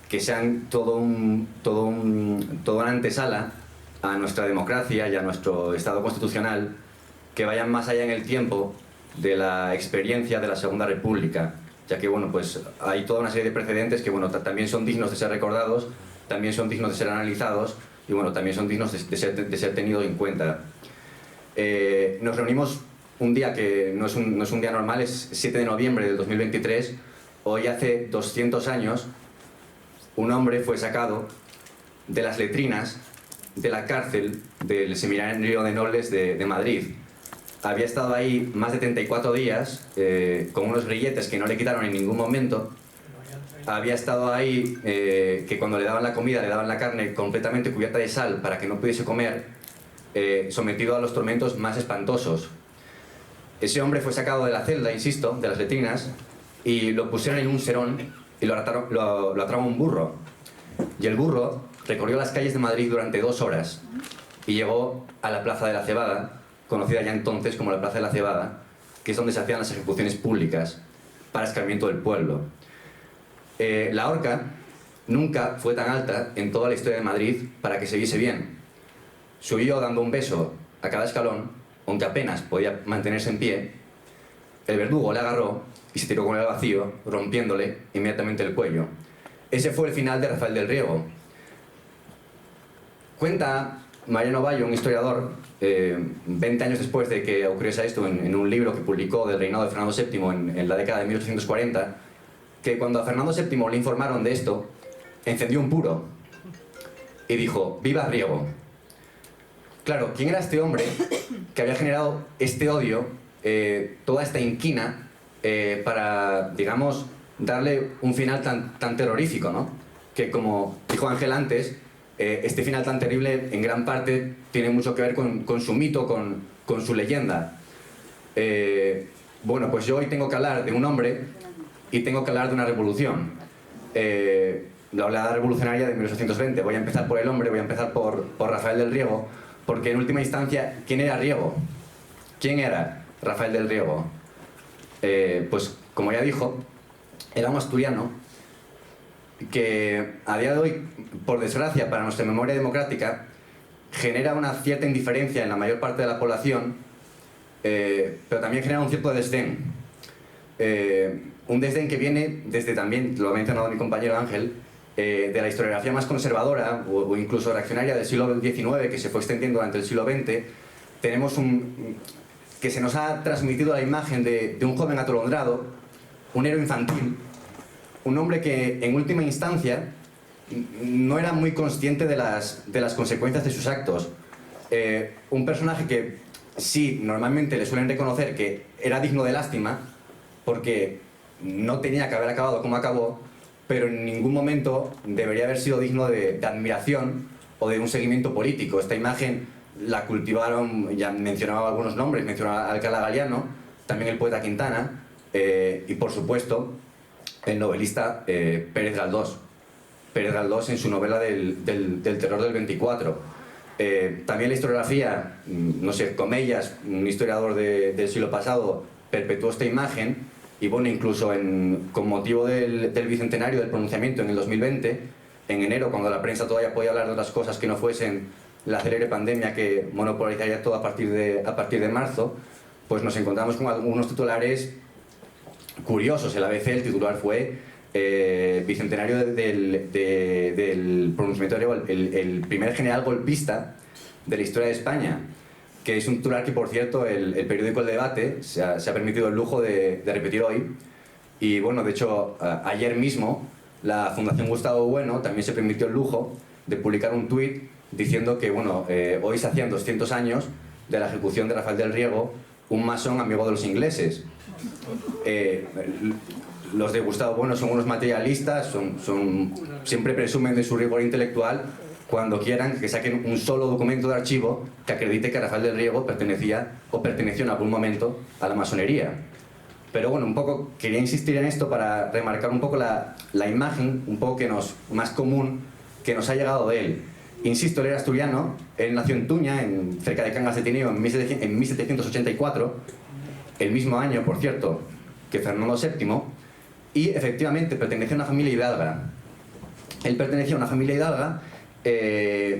que sean toda una antesala a nuestra democracia y a nuestro Estado constitucional, que vayan más allá en el tiempo de la experiencia de la Segunda República, ya que bueno, pues hay toda una serie de precedentes que bueno, también son dignos de ser recordados, también son dignos de ser analizados y bueno, también son dignos de ser tenidos en cuenta. Nos reunimos un día que no es un día normal, es 7 de noviembre del 2023. Hoy, hace 200 años, un hombre fue sacado de las letrinas de la cárcel del Seminario de Nobles de Madrid. Había estado ahí más de 34 días con unos grilletes que no le quitaron en ningún momento. Había estado ahí que cuando le daban la comida, le daban la carne completamente cubierta de sal para que no pudiese comer, sometido a los tormentos más espantosos. Ese hombre fue sacado de la celda, insisto, de las letrinas, y lo pusieron en un serón y lo ataron a un burro. Y el burro recorrió las calles de Madrid durante 2 horas y llegó a la Plaza de la Cebada, conocida ya entonces como la Plaza de la Cebada, que es donde se hacían las ejecuciones públicas para escarmiento del pueblo. La horca nunca fue tan alta en toda la historia de Madrid para que se viese bien. Subió dando un beso a cada escalón, aunque apenas podía mantenerse en pie. El verdugo le agarró y se tiró con el vacío, rompiéndole inmediatamente el cuello. Ese fue el final de Rafael del Riego. Cuenta Mariano Bayo, un historiador, 20 años después de que ocurriese esto, en un libro que publicó del reinado de Fernando VII en la década de 1840, que cuando a Fernando VII le informaron de esto, encendió un puro y dijo: ¡Viva Riego! Claro, ¿quién era este hombre que había generado este odio, toda esta inquina, para, digamos, darle un final tan terrorífico, ¿no? Que, como dijo Ángel antes, este final tan terrible en gran parte tiene mucho que ver con su mito, con su leyenda. Bueno, pues yo hoy tengo que hablar de un hombre y tengo que hablar de una revolución. La oleada revolucionaria de 1820. Voy a empezar por el hombre, voy a empezar por Rafael del Riego, porque en última instancia, ¿quién era Riego? ¿Quién era Rafael del Riego? Pues, como ya dijo, era un asturiano que a día de hoy, por desgracia para nuestra memoria democrática, genera una cierta indiferencia en la mayor parte de la población, pero también genera un cierto desdén. Un desdén que viene desde también, lo ha mencionado mi compañero Ángel, de la historiografía más conservadora o incluso reaccionaria del siglo XIX, que se fue extendiendo durante el siglo XX. Tenemos que se nos ha transmitido la imagen de un joven atolondrado, un héroe infantil, un hombre que en última instancia no era muy consciente de las consecuencias de sus actos. Un personaje que sí, normalmente le suelen reconocer que era digno de lástima, porque no tenía que haber acabado como acabó, pero en ningún momento debería haber sido digno de admiración o de un seguimiento político. Esta imagen la cultivaron, ya mencionaba algunos nombres, mencionaba a Alcalá Galiano, también el poeta Quintana, y por supuesto el novelista Pérez Galdós. Pérez Galdós en su novela del terror del 24. También la historiografía, no sé, Comellas, un historiador del siglo pasado, perpetuó esta imagen. Y bueno, incluso con motivo del bicentenario del pronunciamiento en el 2020, en enero, cuando la prensa todavía podía hablar de otras cosas que no fuesen la célebre pandemia que monopolizaría todo a partir de marzo, pues nos encontramos con algunos titulares curiosos. El ABC, el titular fue bicentenario del pronunciamiento, el primer general golpista de la historia de España, que es un titular que, por cierto, el periódico El Debate se ha permitido el lujo de repetir hoy. Y bueno, de hecho, ayer mismo la Fundación Gustavo Bueno también se permitió el lujo de publicar un tuit diciendo que bueno, hoy se hacían 200 años de la ejecución de Rafael del Riego, un masón amigo de los ingleses. Los de Gustavo Bueno son unos materialistas, siempre presumen de su rigor intelectual. Cuando quieran que saquen un solo documento de archivo que acredite que Rafael del Riego pertenecía o perteneció en algún momento a la masonería. Pero bueno, un poco quería insistir en esto para remarcar un poco la imagen un poco más común que nos ha llegado de él. Insisto, él era asturiano, él nació en Tuña, cerca de Cangas de Tineo, en 1784, el mismo año, por cierto, que Fernando VII, y efectivamente pertenecía a una familia hidalga. Él pertenecía a una familia hidalga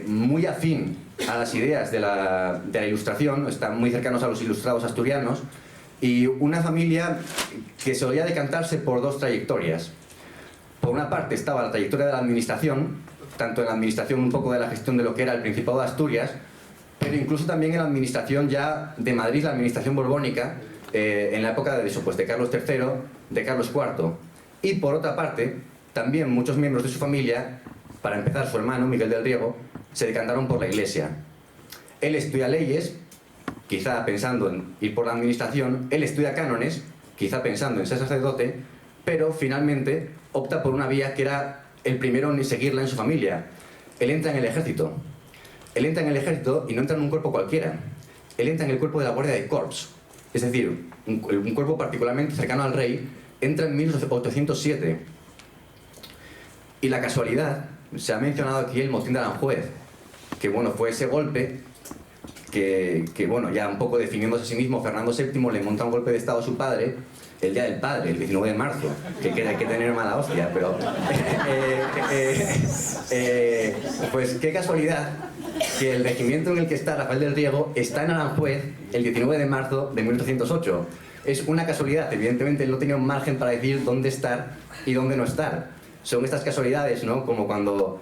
muy afín a las ideas de la Ilustración, están muy cercanos a los ilustrados asturianos, y una familia que solía decantarse por dos trayectorias. Por una parte estaba la trayectoria de la administración, tanto en la administración un poco de la gestión de lo que era el Principado de Asturias, pero incluso también en la administración ya de Madrid, la administración borbónica, en la época de Carlos III, de Carlos IV. Y por otra parte, también muchos miembros de su familia, para empezar su hermano, Miguel del Riego, se decantaron por la Iglesia. Él estudia leyes, quizá pensando en ir por la administración, él estudia cánones, quizá pensando en ser sacerdote, pero finalmente opta por una vía que era el primero en seguirla en su familia. Él entra en el ejército. Él entra en el ejército y no entra en un cuerpo cualquiera. Él entra en el cuerpo de la Guardia de Corps, es decir, un cuerpo particularmente cercano al rey. Entra en 1807. Y la casualidad, se ha mencionado aquí el motín de Aranjuez, que bueno, fue ese golpe que bueno, ya un poco definiéndose a sí mismo, Fernando VII le monta un golpe de estado a su padre el Día del Padre, el 19 de marzo, que hay que tener mala hostia, pero pues qué casualidad que el regimiento en el que está Rafael del Riego está en Aranjuez el 19 de marzo de 1808. Es una casualidad, evidentemente él no tenía un margen para decir dónde estar y dónde no estar. Son estas casualidades, ¿no? Como cuando,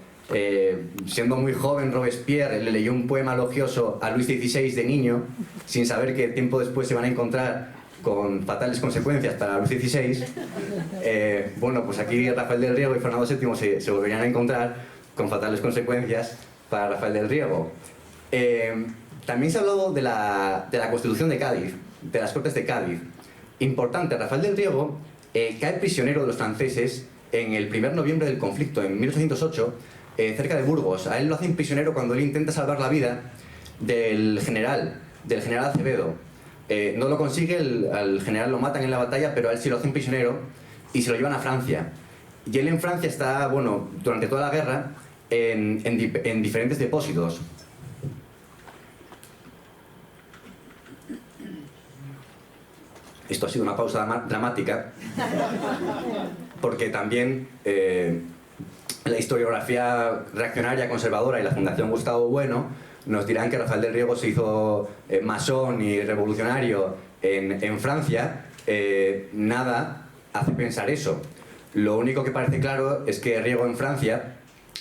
siendo muy joven, Robespierre le leyó un poema elogioso a Luis XVI de niño, sin saber que tiempo después se van a encontrar con fatales consecuencias para Luis XVI. Bueno, pues aquí Rafael del Riego y Fernando VII se volverían a encontrar con fatales consecuencias para Rafael del Riego. También se ha hablado de la Constitución de Cádiz, de las Cortes de Cádiz. Importante, Rafael del Riego cae prisionero de los franceses en el 1 de noviembre del conflicto, en 1808, cerca de Burgos. A él lo hacen prisionero cuando él intenta salvar la vida del general Acevedo. No lo consigue, al general lo matan en la batalla, pero a él sí lo hacen prisionero y se lo llevan a Francia. Y él en Francia está, bueno, durante toda la guerra, en diferentes depósitos. Esto ha sido una pausa dramática, porque también la historiografía reaccionaria conservadora y la Fundación Gustavo Bueno nos dirán que Rafael del Riego se hizo masón y revolucionario en Francia. Nada hace pensar eso. Lo único que parece claro es que Riego en Francia,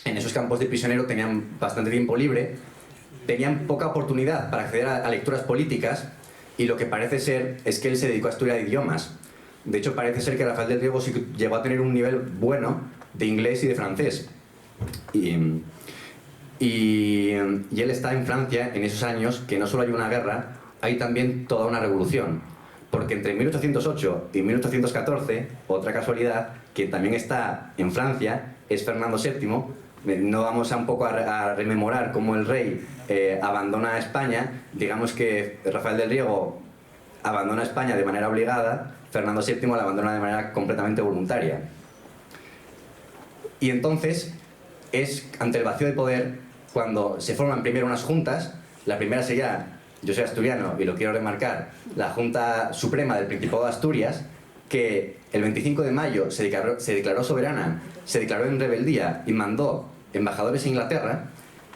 en esos campos de prisionero, tenían bastante tiempo libre, tenían poca oportunidad para acceder a lecturas políticas, y lo que parece ser es que él se dedicó a estudiar idiomas. De hecho, parece ser que Rafael del Riego sí llegó a tener un nivel bueno de inglés y de francés. Y él está en Francia en esos años que no solo hay una guerra, hay también toda una revolución. Porque entre 1808 y 1814, otra casualidad, que también está en Francia, es Fernando VII. No vamos a un poco a rememorar cómo el rey abandona España. Digamos que Rafael del Riego abandona España de manera obligada, Fernando VII la abandona de manera completamente voluntaria. Y entonces es ante el vacío de poder cuando se forman primero unas juntas. La primera sería, yo soy asturiano y lo quiero remarcar, la Junta Suprema del Principado de Asturias, que el 25 de mayo se declaró soberana, se declaró en rebeldía y mandó embajadores a Inglaterra.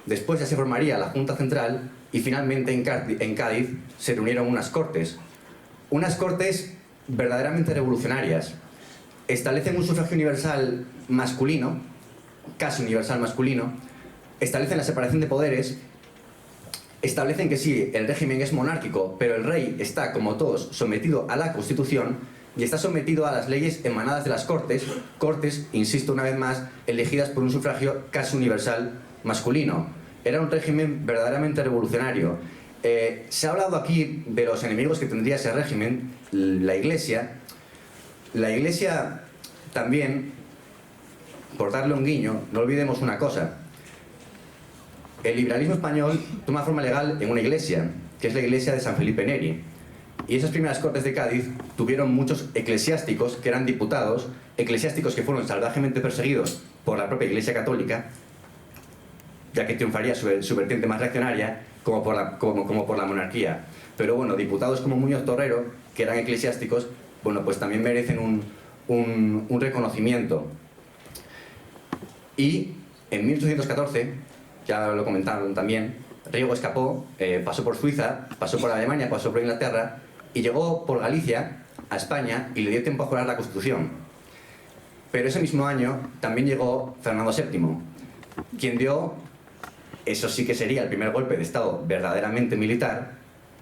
Después ya se formaría la Junta Central y finalmente en Cádiz se reunieron unas cortes verdaderamente revolucionarias. Establecen un sufragio universal masculino, casi universal masculino, establecen la separación de poderes, establecen que sí, el régimen es monárquico, pero el rey está, como todos, sometido a la Constitución y está sometido a las leyes emanadas de las cortes, insisto una vez más, elegidas por un sufragio casi universal masculino. Era un régimen verdaderamente revolucionario. Se ha hablado aquí de los enemigos que tendría ese régimen, la Iglesia. La Iglesia también, por darle un guiño, no olvidemos una cosa. El liberalismo español toma forma legal en una iglesia, que es la iglesia de San Felipe Neri. Y esas primeras cortes de Cádiz tuvieron muchos eclesiásticos que eran diputados, eclesiásticos que fueron salvajemente perseguidos por la propia Iglesia Católica, ya que triunfaría su vertiente más reaccionaria, como por la monarquía. Pero bueno, diputados como Muñoz Torrero, que eran eclesiásticos, bueno, pues también merecen un reconocimiento. Y en 1814, ya lo comentaron también, Riego escapó, pasó por Suiza, pasó por Alemania, pasó por Inglaterra y llegó por Galicia a España y le dio tiempo a jurar la Constitución. Pero ese mismo año también llegó Fernando VII, quien dio, eso sí que sería el primer golpe de Estado verdaderamente militar,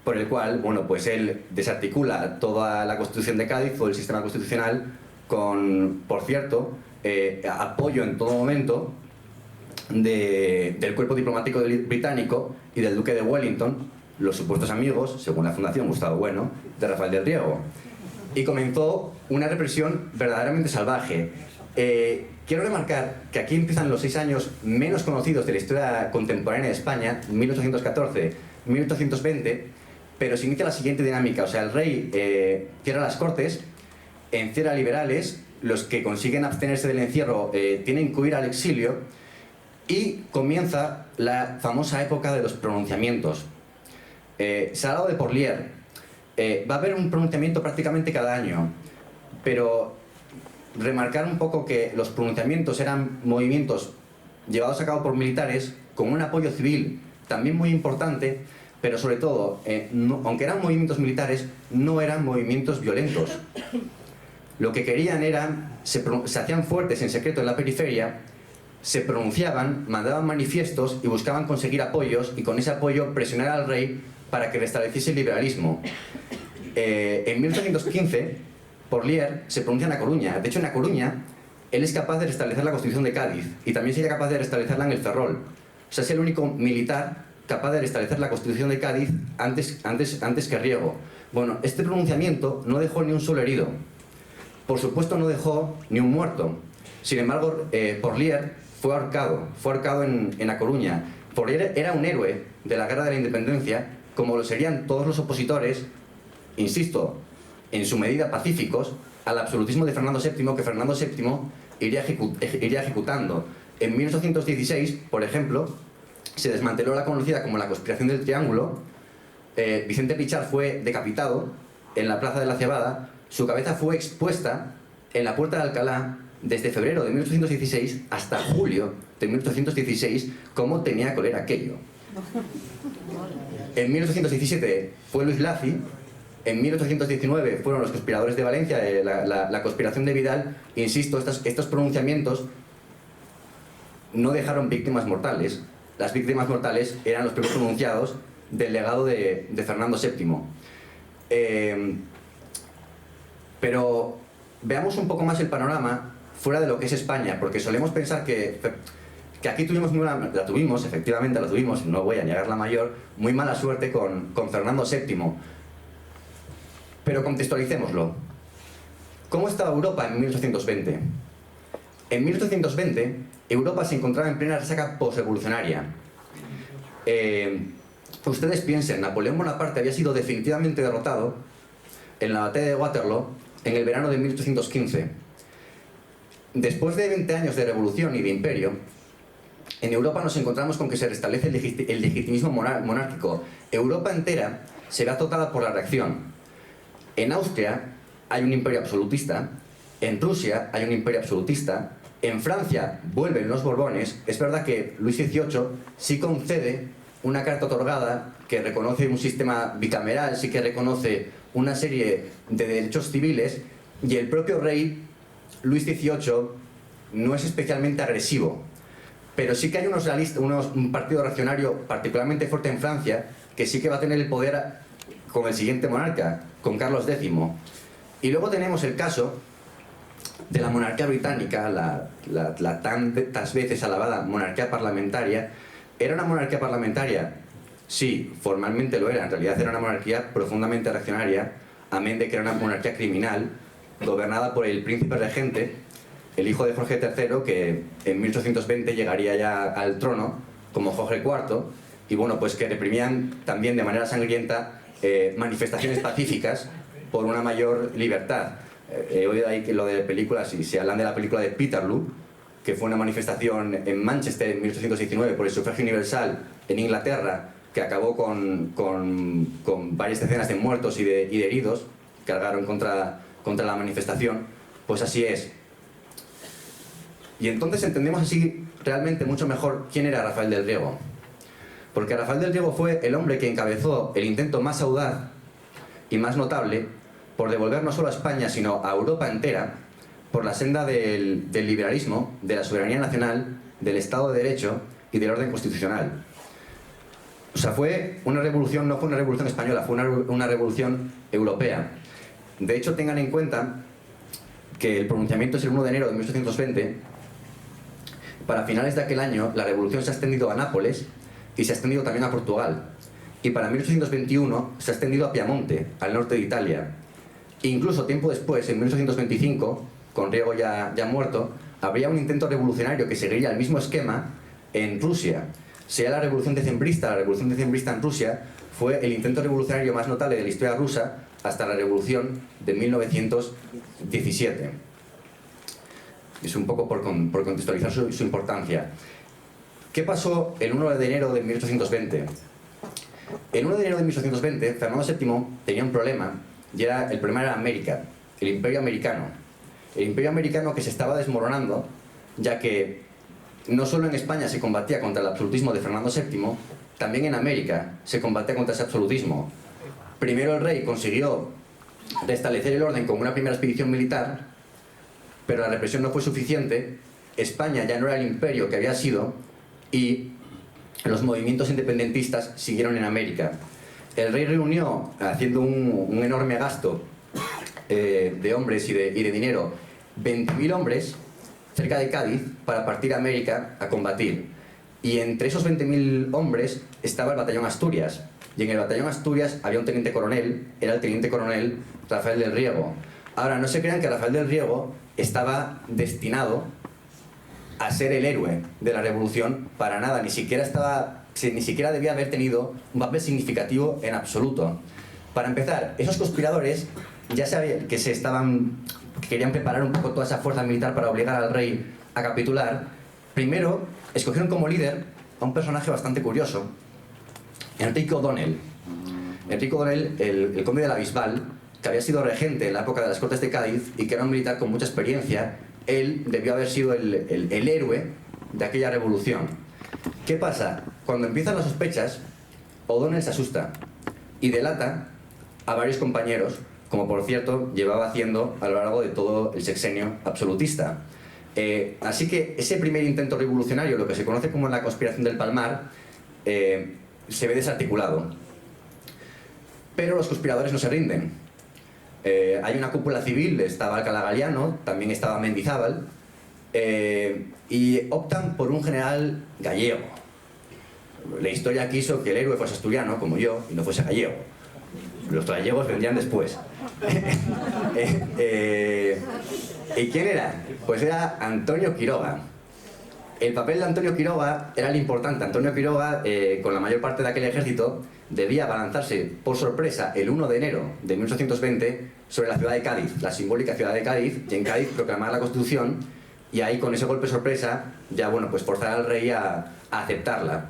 por el cual, bueno, pues él desarticula toda la Constitución de Cádiz, todo el sistema constitucional, con, por cierto, apoyo en todo momento del cuerpo diplomático británico y del duque de Wellington, los supuestos amigos, según la Fundación Gustavo Bueno, de Rafael del Riego. Y comenzó una represión verdaderamente salvaje. Quiero remarcar que aquí empiezan los 6 años menos conocidos de la historia contemporánea de España, 1814-1820, pero se inicia la siguiente dinámica. O sea, el rey cierra las cortes, encierra liberales, los que consiguen abstenerse del encierro tienen que huir al exilio, y comienza la famosa época de los pronunciamientos. Se ha hablado de Porlier. Va a haber un pronunciamiento prácticamente cada año, pero remarcar un poco que los pronunciamientos eran movimientos llevados a cabo por militares con un apoyo civil también muy importante, pero sobre todo, aunque eran movimientos militares, no eran movimientos violentos. Lo que querían era, se hacían fuertes en secreto en la periferia, se pronunciaban, mandaban manifiestos y buscaban conseguir apoyos, y con ese apoyo presionar al rey para que restableciese el liberalismo. En 1815, Porlier se pronuncia en A Coruña. De hecho, en A Coruña, él es capaz de restablecer la Constitución de Cádiz, y también sería capaz de restablecerla en el Ferrol. O sea, es el único militar capaz de restablecer la Constitución de Cádiz antes que Riego. Bueno, este pronunciamiento no dejó ni un solo herido. Por supuesto, no dejó ni un muerto. Sin embargo, Porlier fue ahorcado en A Coruña. Porlier era un héroe de la Guerra de la Independencia, como lo serían todos los opositores insisto, en su medida pacíficos, al absolutismo de Fernando VII, que Fernando VII iría ejecutando. En 1816, por ejemplo, se desmanteló la conocida como la conspiración del Triángulo. Vicente Pichar fue decapitado en la Plaza de la Cebada. Su cabeza fue expuesta en la Puerta de Alcalá desde febrero de 1816 hasta julio de 1816, como tenía que oler aquello. En 1817 fue Luis Lacy. En 1819 fueron los conspiradores de Valencia, la conspiración de Vidal. Insisto, estos pronunciamientos no dejaron víctimas mortales. Las víctimas mortales eran los primeros pronunciados del legado de Fernando VII. Pero veamos un poco más el panorama fuera de lo que es España, porque solemos pensar que aquí efectivamente la tuvimos, no voy a negar la mayor, muy mala suerte con Fernando VII. Pero contextualicémoslo. ¿Cómo estaba Europa en 1820? En 1820, Europa se encontraba en plena resaca posrevolucionaria. Ustedes piensen, Napoleón Bonaparte había sido definitivamente derrotado en la batalla de Waterloo en el verano de 1815. Después de 20 años de revolución y de imperio, en Europa nos encontramos con que se restablece el legitimismo monárquico. Europa entera se ve azotada por la reacción. En Austria hay un imperio absolutista, en Rusia hay un imperio absolutista, en Francia vuelven los Borbones. Es verdad que Luis XVIII sí concede una carta otorgada que reconoce un sistema bicameral, sí que reconoce una serie de derechos civiles, y el propio rey Luis XVIII no es especialmente agresivo. Pero sí que hay un partido reaccionario particularmente fuerte en Francia, que sí que va a tener el poder con el siguiente monarca, con Carlos X. Y luego tenemos el caso de la monarquía británica, la tantas veces alabada monarquía parlamentaria. ¿Era una monarquía parlamentaria? Sí, formalmente lo era. En realidad era una monarquía profundamente reaccionaria, amén de que era una monarquía criminal, gobernada por el príncipe regente, el hijo de Jorge III, que en 1820 llegaría ya al trono como Jorge IV, y bueno, pues que reprimían también de manera sangrienta manifestaciones pacíficas por una mayor libertad. He oído ahí que lo de películas, y se hablan de la película de Peterloo, que fue una manifestación en Manchester en 1819 por el sufragio universal en Inglaterra, que acabó con varias decenas de muertos y de heridos, cargaron contra la manifestación. Pues así es. Y entonces entendemos así realmente mucho mejor quién era Rafael del Riego. Porque Rafael del Riego fue el hombre que encabezó el intento más audaz y más notable por devolver no solo a España, sino a Europa entera, por la senda del liberalismo, de la soberanía nacional, del Estado de Derecho y del orden constitucional. O sea, fue una revolución, no fue una revolución española, fue una revolución europea. De hecho, tengan en cuenta que el pronunciamiento es el 1 de enero de 1820. Para finales de aquel año, la revolución se ha extendido a Nápoles y se ha extendido también a Portugal. Y para 1821 se ha extendido a Piamonte, al norte de Italia. Incluso tiempo después, en 1825, con Riego ya muerto, habría un intento revolucionario que seguiría el mismo esquema en Rusia. Sea la revolución decembrista en Rusia fue el intento revolucionario más notable de la historia rusa hasta la revolución de 1917. Es un poco por contextualizar su importancia. ¿Qué pasó el 1 de enero de 1820? El 1 de enero de 1820, Fernando VII tenía un problema, y el problema era América, el imperio americano. El imperio americano que se estaba desmoronando, ya que no solo en España se combatía contra el absolutismo de Fernando VII, también en América se combatía contra ese absolutismo. Primero el rey consiguió restablecer el orden con una primera expedición militar, pero la represión no fue suficiente. España ya no era el imperio que había sido, y los movimientos independentistas siguieron en América. El rey reunió, haciendo un enorme gasto de hombres y de dinero, 20.000 hombres cerca de Cádiz para partir a América a combatir. Y entre esos 20.000 hombres estaba el batallón Asturias. Y en el batallón Asturias había un teniente coronel, era el teniente coronel Rafael del Riego. Ahora, no se crean que Rafael del Riego estaba destinado a ser el héroe de la revolución, para nada. Ni siquiera debía haber tenido un papel significativo en absoluto. Para empezar, esos conspiradores ya sabían que querían preparar un poco toda esa fuerza militar para obligar al rey a capitular. Primero, escogieron como líder a un personaje bastante curioso, Enrique O'Donnell. Enrique O'Donnell, el conde de la Bisbal, que había sido regente en la época de las Cortes de Cádiz y que era un militar con mucha experiencia. Él debió haber sido el héroe de aquella revolución. ¿Qué pasa? Cuando empiezan las sospechas, O'Donnell se asusta y delata a varios compañeros, como por cierto llevaba haciendo a lo largo de todo el sexenio absolutista. Así que ese primer intento revolucionario, lo que se conoce como la conspiración del Palmar, se ve desarticulado. Pero los conspiradores no se rinden. Hay una cúpula civil, estaba Alcalá Galiano, también estaba Mendizábal, y optan por un general gallego. La historia quiso que el héroe fuese asturiano, como yo, y no fuese gallego. Los gallegos vendrían después. ¿Y quién era? Pues era Antonio Quiroga. El papel de Antonio Quiroga era el importante. Antonio Quiroga, con la mayor parte de aquel ejército, debía abalanzarse por sorpresa el 1 de enero de 1820 sobre la ciudad de Cádiz, la simbólica ciudad de Cádiz, y en Cádiz proclamar la Constitución, y ahí con ese golpe sorpresa ya, bueno, pues forzar al rey a aceptarla.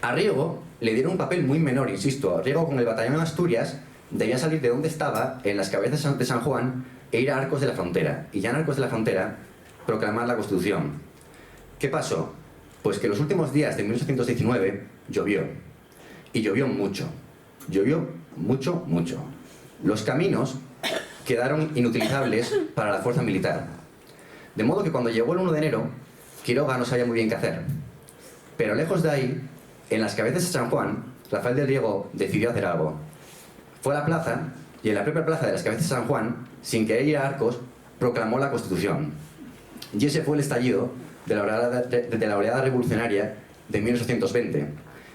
A Riego le dieron un papel muy menor, insisto. A Riego, con el batallón de Asturias, debía salir de donde estaba, en las cabezas de San Juan, e ir a Arcos de la Frontera, y ya en Arcos de la Frontera proclamar la Constitución. ¿Qué pasó? Pues que los últimos días de 1819 llovió. Y llovió mucho. Llovió mucho, mucho. Los caminos quedaron inutilizables para la fuerza militar. De modo que cuando llegó el 1 de enero, Quiroga no sabía muy bien qué hacer. Pero lejos de ahí, en las cabezas de San Juan, Rafael del Riego decidió hacer algo. Fue a la plaza, y en la propia plaza de las cabezas de San Juan, sin querer ir a Arcos, proclamó la Constitución. Y ese fue el estallido de la oleada revolucionaria de 1820.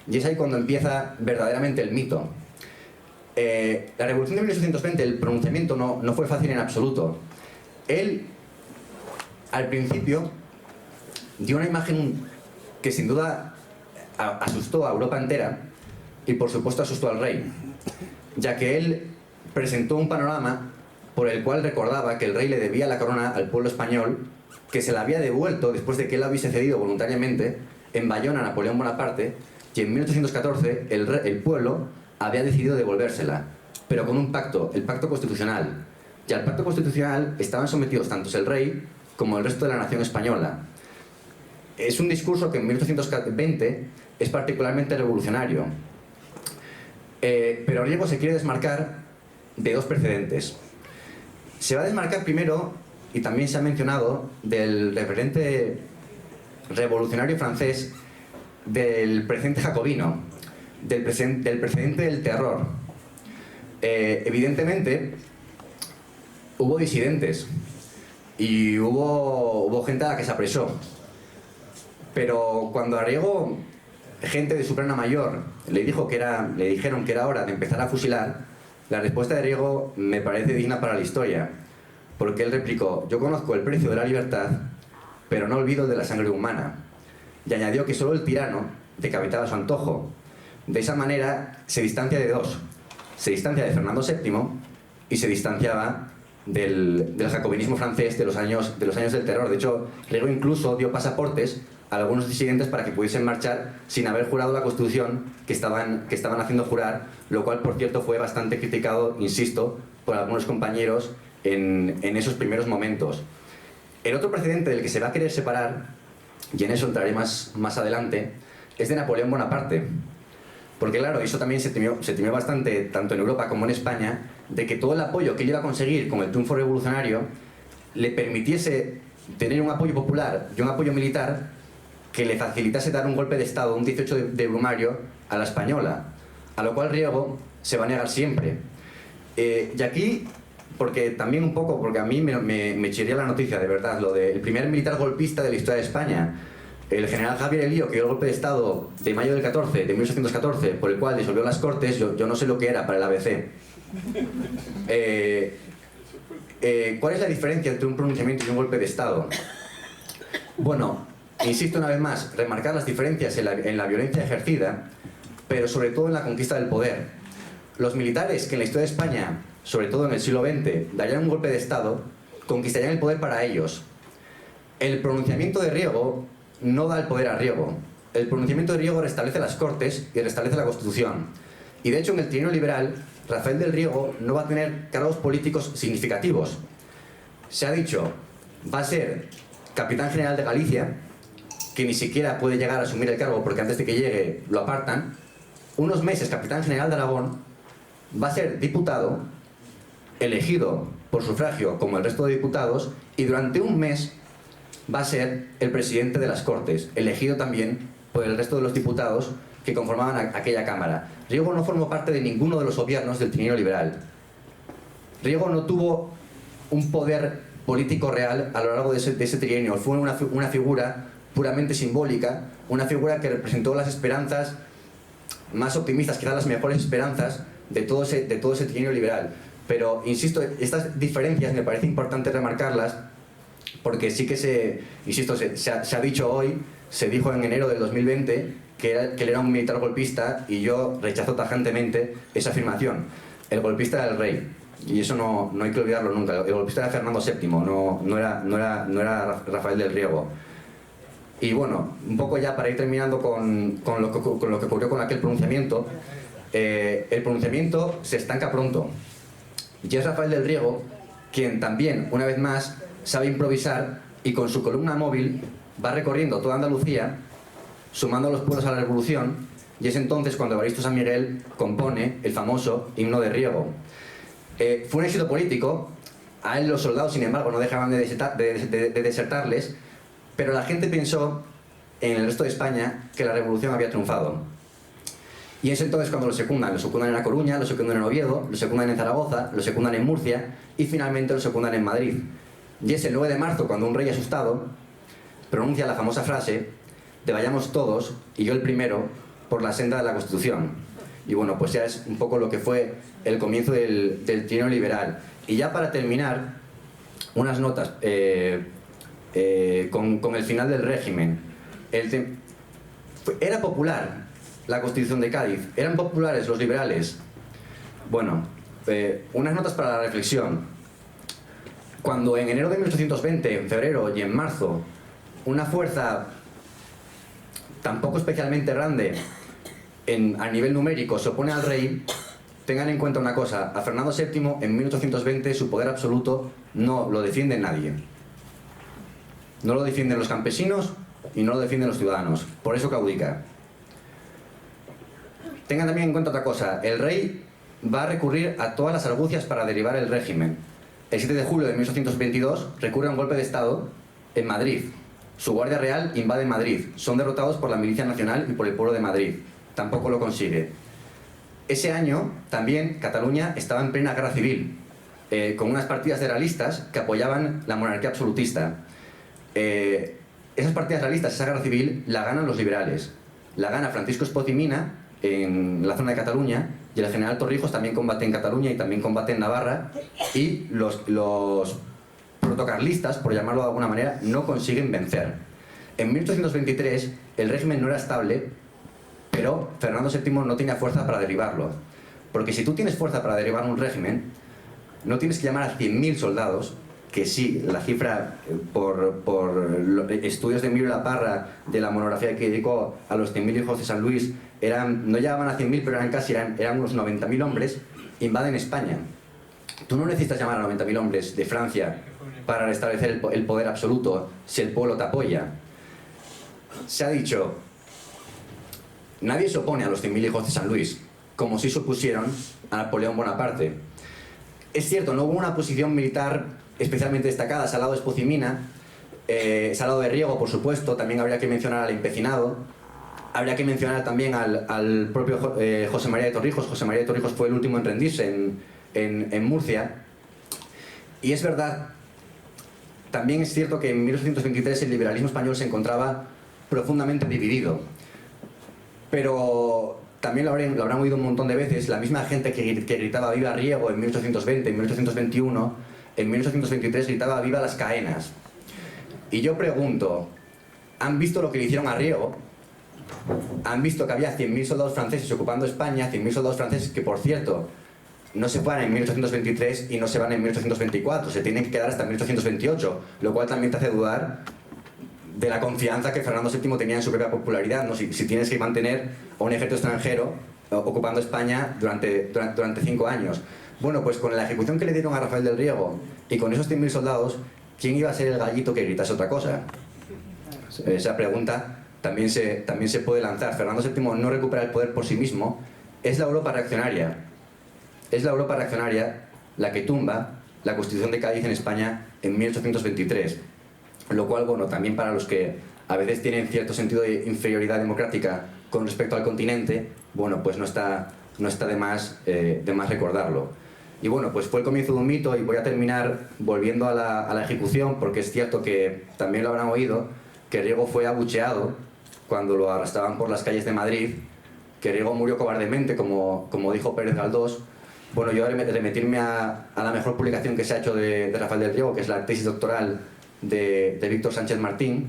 Y es ahí cuando empieza verdaderamente el mito. La revolución de 1820, el pronunciamiento no fue fácil en absoluto. Él, al principio, dio una imagen que sin duda asustó a Europa entera y por supuesto asustó al rey, ya que él presentó un panorama por el cual recordaba que el rey le debía la corona al pueblo español, que se la había devuelto después de que él la hubiese cedido voluntariamente en Bayona a Napoleón Bonaparte, y en 1814 el pueblo había decidido devolvérsela, pero con un pacto, el pacto constitucional. Y al pacto constitucional estaban sometidos tanto el rey como el resto de la nación española. Es un discurso que en 1820 es particularmente revolucionario. Pero Riego se quiere desmarcar de dos precedentes. Se va a desmarcar primero, y también se ha mencionado, del referente revolucionario francés, del precedente jacobino, del precedente del terror. Evidentemente, hubo disidentes y hubo gente a la que se apresó. Pero cuando a Riego, gente de su plana mayor, le dijeron que era hora de empezar a fusilar, la respuesta de Riego me parece digna para la historia, porque él replicó: yo conozco el precio de la libertad, pero no olvido el de la sangre humana. Y añadió que solo el tirano decapitaba a su antojo. De esa manera se distancia de dos. Se distancia de Fernando VII y se distanciaba del jacobinismo francés de los años del terror. De hecho, Riego incluso dio pasaportes a algunos disidentes para que pudiesen marchar sin haber jurado la Constitución que estaban haciendo jurar, lo cual, por cierto, fue bastante criticado, insisto, por algunos compañeros en esos primeros momentos. El otro precedente del que se va a querer separar, y en eso entraré más adelante, es de Napoleón Bonaparte. Porque claro, eso también se temió bastante, tanto en Europa como en España, de que todo el apoyo que él iba a conseguir con el triunfo revolucionario le permitiese tener un apoyo popular y un apoyo militar que le facilitase dar un golpe de Estado, un 18 de Brumario, a la española, a lo cual Riego se va a negar siempre. Y aquí, porque también un poco, porque a mí me chirría la noticia, de verdad, lo del primer militar golpista de la historia de España, el general Javier Elío, que dio el golpe de Estado de mayo de 1814, por el cual disolvió las Cortes. Yo no sé lo que era para el ABC. ¿Cuál es la diferencia entre un pronunciamiento y un golpe de Estado? Bueno, insisto una vez más, remarcar las diferencias en la violencia ejercida, pero sobre todo en la conquista del poder. Los militares, que en la historia de España, sobre todo en el siglo XX, darían un golpe de Estado, conquistarían el poder para ellos. El pronunciamiento de Riego no da el poder a Riego. El pronunciamiento de Riego restablece las Cortes y restablece la Constitución. Y de hecho, en el trienio liberal, Rafael del Riego no va a tener cargos políticos significativos. Se ha dicho, va a ser capitán general de Galicia, que ni siquiera puede llegar a asumir el cargo porque antes de que llegue lo apartan. Unos meses capitán general de Aragón, va a ser diputado, elegido por sufragio como el resto de diputados, y durante un mes va a ser el presidente de las Cortes, elegido también por el resto de los diputados que conformaban aquella Cámara. Riego no formó parte de ninguno de los gobiernos del trienio liberal. Riego no tuvo un poder político real a lo largo de ese trienio. Fue una figura puramente simbólica, una figura que representó las esperanzas más optimistas, quizás las mejores esperanzas de todo ese trienio liberal. Pero, insisto, estas diferencias me parece importante remarcarlas porque sí que se ha dicho hoy, se dijo en enero del 2020 que él era un militar golpista, y yo rechazo tajantemente esa afirmación. El golpista era el rey, y eso no hay que olvidarlo nunca. El golpista era Fernando VII, no era Rafael del Riego. Y bueno, un poco ya para ir terminando con lo que ocurrió con aquel pronunciamiento, el pronunciamiento se estanca pronto. Y es Rafael del Riego quien también, una vez más, sabe improvisar, y con su columna móvil va recorriendo toda Andalucía, sumando a los pueblos a la revolución, y es entonces cuando Evaristo San Miguel compone el famoso himno de Riego. Fue un éxito político. A él los soldados, sin embargo, no dejaban de desertarles, pero la gente pensó en el resto de España que la revolución había triunfado. Y es entonces cuando lo secundan en La Coruña, lo secundan en Oviedo, lo secundan en Zaragoza, lo secundan en Murcia y finalmente lo secundan en Madrid. Y es el 9 de marzo cuando un rey asustado pronuncia la famosa frase de vayamos todos, y yo el primero, por la senda de la Constitución. Y bueno, pues ya es un poco lo que fue el comienzo del trienio liberal. Y ya para terminar, unas notas con el final del régimen. Era popular la Constitución de Cádiz, eran populares los liberales. Bueno, unas notas para la reflexión. Cuando en enero de 1820, en febrero y en marzo, una fuerza tampoco especialmente grande a nivel numérico se opone al rey, tengan en cuenta una cosa: a Fernando VII en 1820 su poder absoluto no lo defiende nadie. No lo defienden los campesinos y no lo defienden los ciudadanos, por eso claudica. Tengan también en cuenta otra cosa: el rey va a recurrir a todas las argucias para derribar el régimen. El 7 de julio de 1822 recurre a un golpe de Estado en Madrid. Su Guardia Real invade Madrid. Son derrotados por la Milicia Nacional y por el pueblo de Madrid. Tampoco lo consigue. Ese año también Cataluña estaba en plena guerra civil, con unas partidas de realistas que apoyaban la monarquía absolutista. Esas partidas realistas, esa guerra civil, la ganan los liberales. La gana Francisco Espoz y Mina en la zona de Cataluña, y el general Torrijos también combate en Cataluña y también combate en Navarra, y los protocarlistas, por llamarlo de alguna manera, no consiguen vencer. En 1823 el régimen no era estable, pero Fernando VII no tenía fuerza para derribarlo. Porque si tú tienes fuerza para derribar un régimen, no tienes que llamar a 100.000 soldados, que sí, la cifra por estudios de Emilio Laparra, de la monografía que dedicó a los 100.000 hijos de San Luis, no llegaban a 100.000, pero eran unos 90.000 hombres, invaden España. Tú no necesitas llamar a 90.000 hombres de Francia para restablecer el poder absoluto si el pueblo te apoya. Se ha dicho, nadie se opone a los 100.000 hijos de San Luis, como sí se opusieron a Napoleón Bonaparte. Es cierto, no hubo una posición militar especialmente destacada. Salado de Espoz y Mina, Salado de Riego, por supuesto. También habría que mencionar al empecinado. Habría que mencionar también al propio José María de Torrijos. José María de Torrijos fue el último en rendirse en Murcia. Y es verdad, también es cierto que en 1823 el liberalismo español se encontraba profundamente dividido. Pero también lo habrán oído un montón de veces, la misma gente que gritaba viva Riego en 1820, en 1821, en 1823 gritaba viva las Caenas. Y yo pregunto, ¿han visto lo que le hicieron a Riego? han visto que había 100.000 soldados franceses ocupando España, 100.000 soldados franceses que, por cierto, no se van en 1823 y no se van en 1824, se tienen que quedar hasta 1828, lo cual también te hace dudar de la confianza que Fernando VII tenía en su propia popularidad, ¿no? Si tienes que mantener a un ejército extranjero ocupando España durante 5 años. Bueno, pues con la ejecución que le dieron a Rafael del Riego y con esos 100.000 soldados, ¿quién iba a ser el gallito que gritase otra cosa? Esa pregunta también se puede lanzar. Fernando VII no recupera el poder por sí mismo, es la Europa reaccionaria. Es la Europa reaccionaria la que tumba la Constitución de Cádiz en España en 1823. Lo cual, bueno, también para los que a veces tienen cierto sentido de inferioridad democrática con respecto al continente, bueno, pues no está de más recordarlo. Y bueno, pues fue el comienzo de un mito y voy a terminar volviendo a la ejecución, porque es cierto que también lo habrán oído, que Riego fue abucheado cuando lo arrastraban por las calles de Madrid, que Riego murió cobardemente, como dijo Pérez Galdós. Bueno, yo remitirme a la mejor publicación que se ha hecho de Rafael del Riego, que es la tesis doctoral de Víctor Sánchez Martín.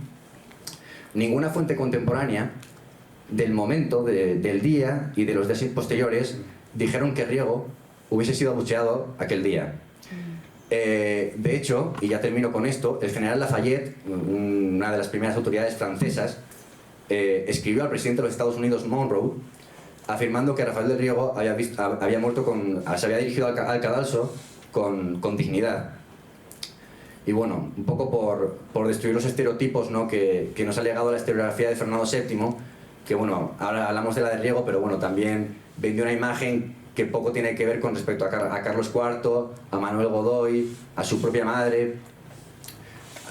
Ninguna fuente contemporánea del momento, del día y de los días posteriores dijeron que Riego hubiese sido abucheado aquel día. De hecho, y ya termino con esto, el general Lafayette, una de las primeras autoridades francesas, escribió al presidente de los Estados Unidos, Monroe, afirmando que Rafael del Riego había muerto se había dirigido al cadalso con dignidad. Y bueno, un poco por destruir los estereotipos, ¿no?, que nos ha legado la historiografía de Fernando VII, que bueno, ahora hablamos de la de Riego, pero bueno, también vendió una imagen que poco tiene que ver con respecto a Carlos IV, a Manuel Godoy, a su propia madre.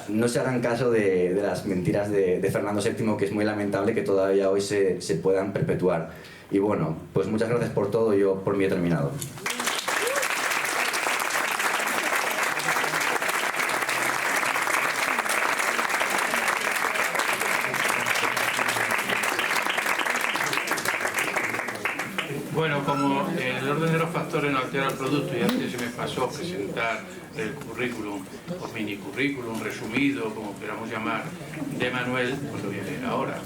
No se hagan caso de las mentiras de Fernando VII, que es muy lamentable que todavía hoy se puedan perpetuar. Y bueno, pues muchas gracias por todo, yo por mí he terminado. Bueno, como el orden de los factores no altera el producto y antes se me pasó presentar el currículum o mini currículum resumido, como queramos llamar, de Manuel, pues lo voy a leer ahora.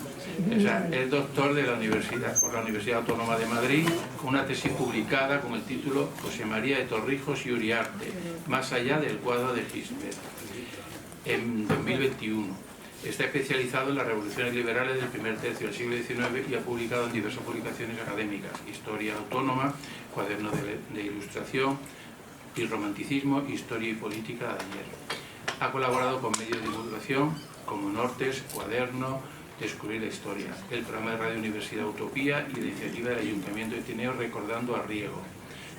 O sea, es doctor por la Universidad Autónoma de Madrid, con una tesis publicada con el título José María de Torrijos y Uriarte, más allá del cuadro de Gisbert, en 2021. Está especializado en las revoluciones liberales del primer tercio del siglo XIX y ha publicado en diversas publicaciones académicas: Historia Autónoma, Cuaderno de Ilustración y Romanticismo, Historia y Política de ayer. Ha colaborado con medios de divulgación como Nortes, Cuaderno, Descubrir la Historia, el programa de Radio Universidad Utopía y la iniciativa del Ayuntamiento de Tineo Recordando a Riego.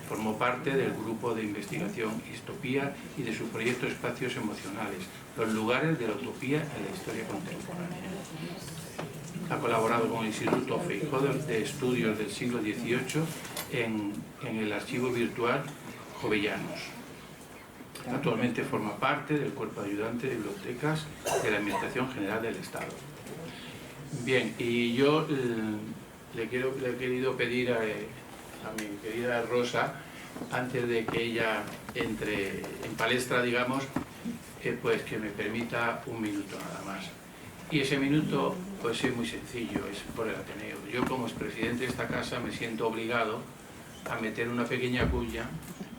Formó parte del grupo de investigación Histopía y de su proyecto Espacios Emocionales, los lugares de la utopía en la historia contemporánea. Ha colaborado con el Instituto Feijóo de Estudios del siglo XVIII en el archivo virtual Jovellanos. Actualmente forma parte del cuerpo de ayudantes de bibliotecas de la Administración General del Estado. Bien, y yo le he querido pedir a mi querida Rosa, antes de que ella entre en palestra, digamos, pues que me permita un minuto nada más. Y ese minuto pues es muy sencillo, es por el Ateneo. Yo, como expresidente de esta casa, me siento obligado a meter una pequeña cuña,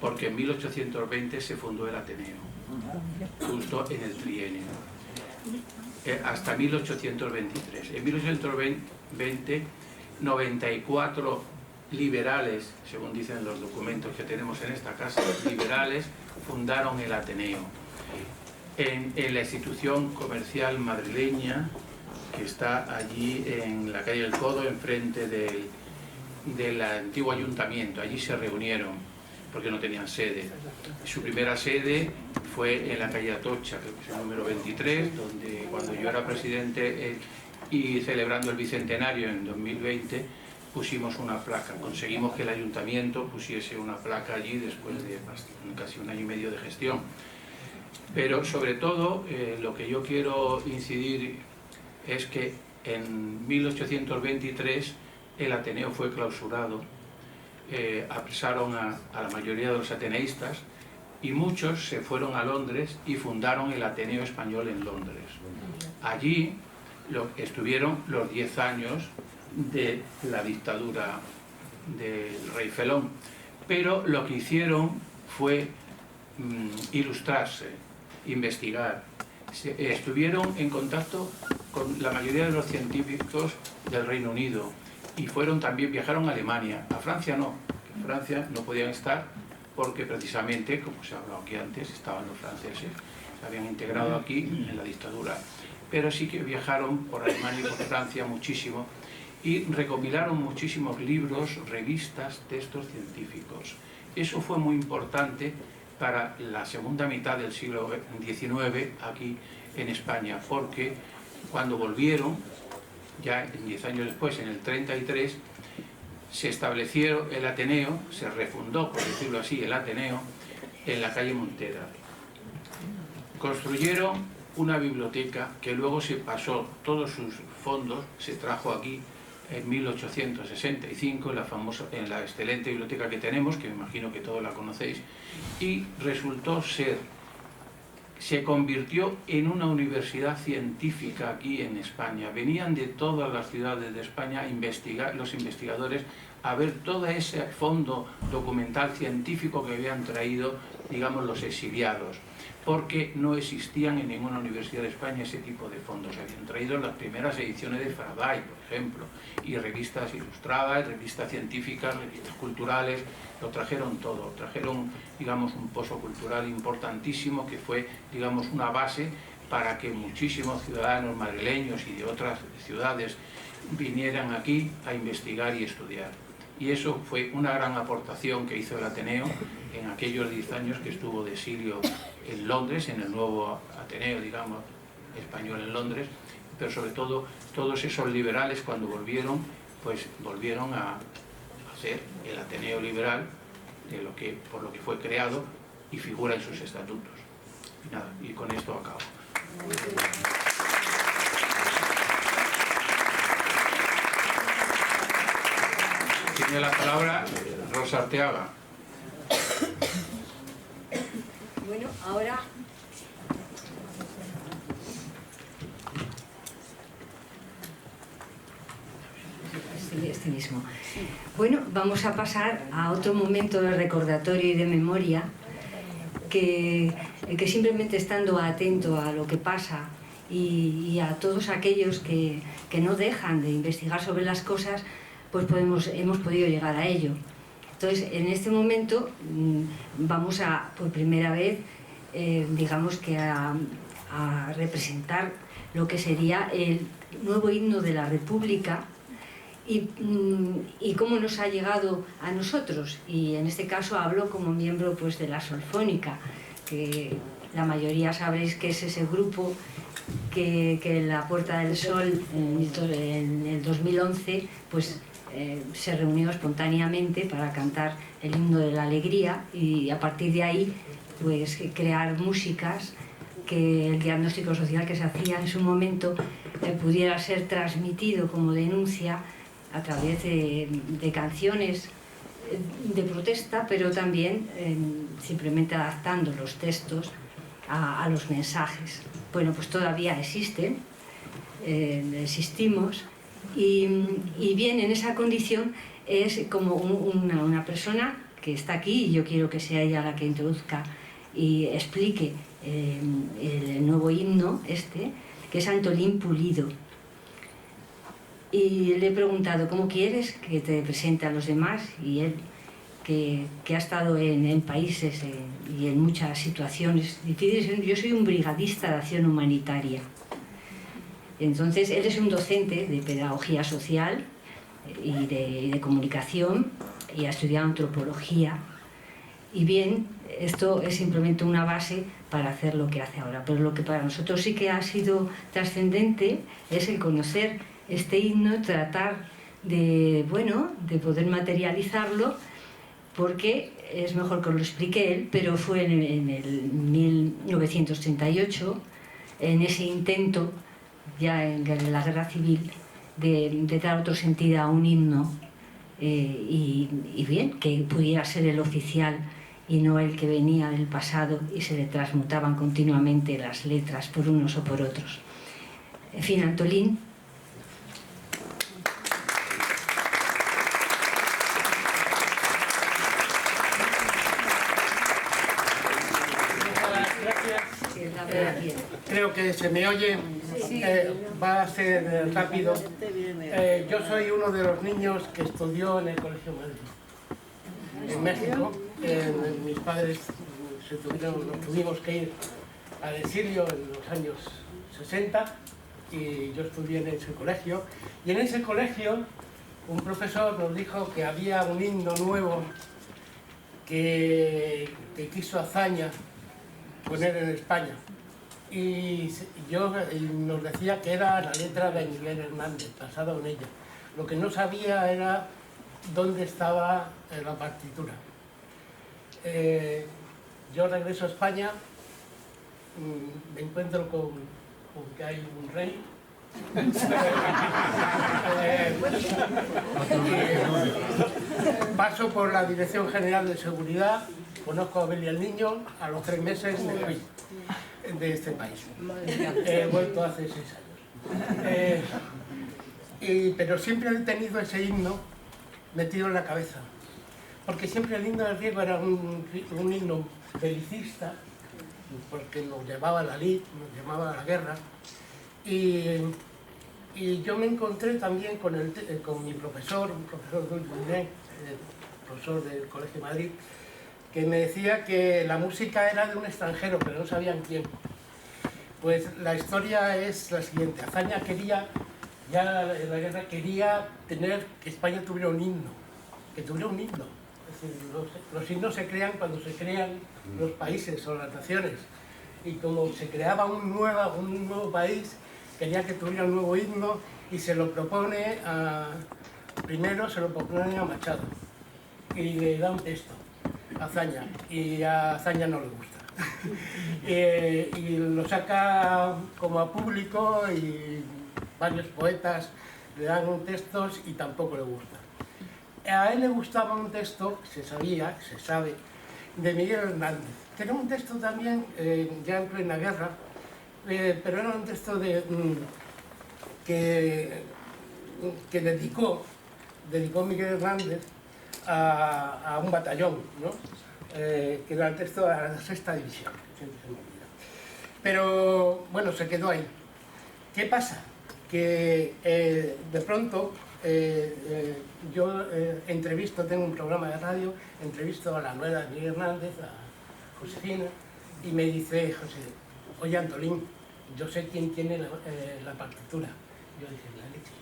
porque en 1820 se fundó el Ateneo, justo en el trienio, hasta 1823. En 1820, 94 liberales, según dicen los documentos que tenemos en esta casa, liberales fundaron el Ateneo en la institución comercial madrileña, que está allí en la calle del Codo, enfrente del antiguo ayuntamiento. Allí se reunieron porque no tenían sede. Su primera sede fue en la calle Atocha, creo que es el número 23, donde cuando yo era presidente y celebrando el bicentenario en 2020, pusimos una placa. Conseguimos que el ayuntamiento pusiese una placa allí después de casi un año y medio de gestión. Pero sobre todo lo que yo quiero incidir es que en 1823 el Ateneo fue clausurado, apresaron a la mayoría de los ateneístas y muchos se fueron a Londres y fundaron el Ateneo Español en Londres. Allí estuvieron los 10 años de la dictadura del rey Felón, pero lo que hicieron fue ilustrarse, investigar. Estuvieron en contacto con la mayoría de los científicos del Reino Unido y viajaron a Alemania. A Francia no, en Francia no podían estar porque precisamente, como se ha hablado aquí antes, estaban los franceses, se habían integrado aquí en la dictadura, pero sí que viajaron por Alemania y por Francia muchísimo y recopilaron muchísimos libros, revistas, textos científicos. Eso fue muy importante para la segunda mitad del siglo XIX aquí en España, porque cuando volvieron, ya 10 años después, en el 33, se estableció el Ateneo, se refundó, por decirlo así, el Ateneo en la calle Montera. Construyeron una biblioteca que luego se pasó, todos sus fondos se trajo aquí en 1865, en la excelente biblioteca que tenemos, que me imagino que todos la conocéis, y resultó ser, se convirtió en una universidad científica aquí en España. Venían de todas las ciudades de España a investigar, los investigadores, a ver todo ese fondo documental científico que habían traído, digamos, los exiliados, porque no existían en ninguna universidad de España ese tipo de fondos. Habían traído las primeras ediciones de Faraday, por ejemplo, y revistas ilustradas, revistas científicas, revistas culturales, lo trajeron todo, trajeron, digamos, un pozo cultural importantísimo que fue, digamos, una base para que muchísimos ciudadanos madrileños y de otras ciudades vinieran aquí a investigar y estudiar. Y eso fue una gran aportación que hizo el Ateneo en aquellos 10 años que estuvo de exilio en Londres, en el nuevo Ateneo, digamos, español en Londres, pero sobre todo todos esos liberales cuando volvieron, pues volvieron a hacer el Ateneo liberal por lo que fue creado y figura en sus estatutos. Y nada, y con esto acabo. Tiene la palabra Rosa Arteaga. Bueno, ahora este mismo. Bueno, vamos a pasar a otro momento de recordatorio y de memoria que simplemente estando atento a lo que pasa y a todos aquellos que no dejan de investigar sobre las cosas, pues hemos podido llegar a ello. Entonces, en este momento vamos a, por primera vez, digamos que a representar lo que sería el nuevo himno de la República y cómo nos ha llegado a nosotros. Y en este caso hablo como miembro, pues, de la Solfónica, que la mayoría sabréis que es ese grupo que en la Puerta del Sol en el 2011 pues se reunió espontáneamente para cantar el himno de la alegría y a partir de ahí pues crear músicas que el diagnóstico social que se hacía en su momento pudiera ser transmitido como denuncia a través de canciones de protesta, pero también simplemente adaptando los textos a los mensajes. Bueno, pues todavía existimos y bien, en esa condición es como una persona que está aquí y yo quiero que sea ella la que introduzca y explique el nuevo himno que es Antolín Pulido. Y le he preguntado, ¿cómo quieres que te presente a los demás? Y él, que ha estado en países y en muchas situaciones difíciles. Yo soy un brigadista de acción humanitaria. Entonces, él es un docente de pedagogía social y de comunicación y ha estudiado antropología. Y bien, esto es simplemente una base para hacer lo que hace ahora. Pero lo que para nosotros sí que ha sido trascendente es el conocer este himno, tratar de poder materializarlo, porque es mejor que lo explique él, pero fue en el 1938, en ese intento, ya en la guerra civil, de dar otro sentido a un himno y bien, que pudiera ser el oficial y no el que venía del pasado y se le transmutaban continuamente las letras por unos o por otros. En fin, Antolín. Creo que se me oye, va a ser rápido. Yo soy uno de los niños que estudió en el Colegio Madrid, en México. Mis padres nos tuvimos que ir al exilio en los años 60 y yo estudié en ese colegio. Y en ese colegio un profesor nos dijo que había un himno nuevo que quiso Azaña poner en España. Y nos decía que era la letra de Miguel Hernández, basada en ella. Lo que no sabía era dónde estaba la partitura. Yo regreso a España, me encuentro con que hay un rey. Paso por la Dirección General de Seguridad, conozco a Belia el Niño, a los 3 meses me fui de este país. He vuelto hace 6 años. Pero siempre he tenido ese himno metido en la cabeza, porque siempre el himno del Riego era un himno belicista, porque nos llevaba a la lid, nos llevaba a la guerra, y yo me encontré también con mi profesor, un profesor Luis Bonet, profesor del Colegio de Madrid, que me decía que la música era de un extranjero, pero no sabían quién. Pues la historia es la siguiente. Azaña quería, ya en la guerra, quería que España tuviera un himno, que tuviera un himno. Es decir, los himnos se crean cuando se crean los países o las naciones. Y como se creaba un nuevo país, quería que tuviera un nuevo himno y se lo propone primero se lo propone a Machado y le da un texto a Azaña, y a Azaña no le gusta. Y lo saca como a público y varios poetas le dan textos y tampoco le gusta. A él le gustaba un texto, se sabe, de Miguel Hernández, que era un texto también ya en plena guerra, pero era un texto que dedicó Miguel Hernández a un batallón, ¿no? Que era el texto a la 6ª división, siempre se me olvida. Pero bueno, se quedó ahí. ¿Qué pasa? Que de pronto yo tengo un programa de radio, entrevisto a la nuera de Miguel Hernández, a Josefina, y me dice José: oye, Antolín, yo sé quién tiene la partitura. Yo dije: la leche.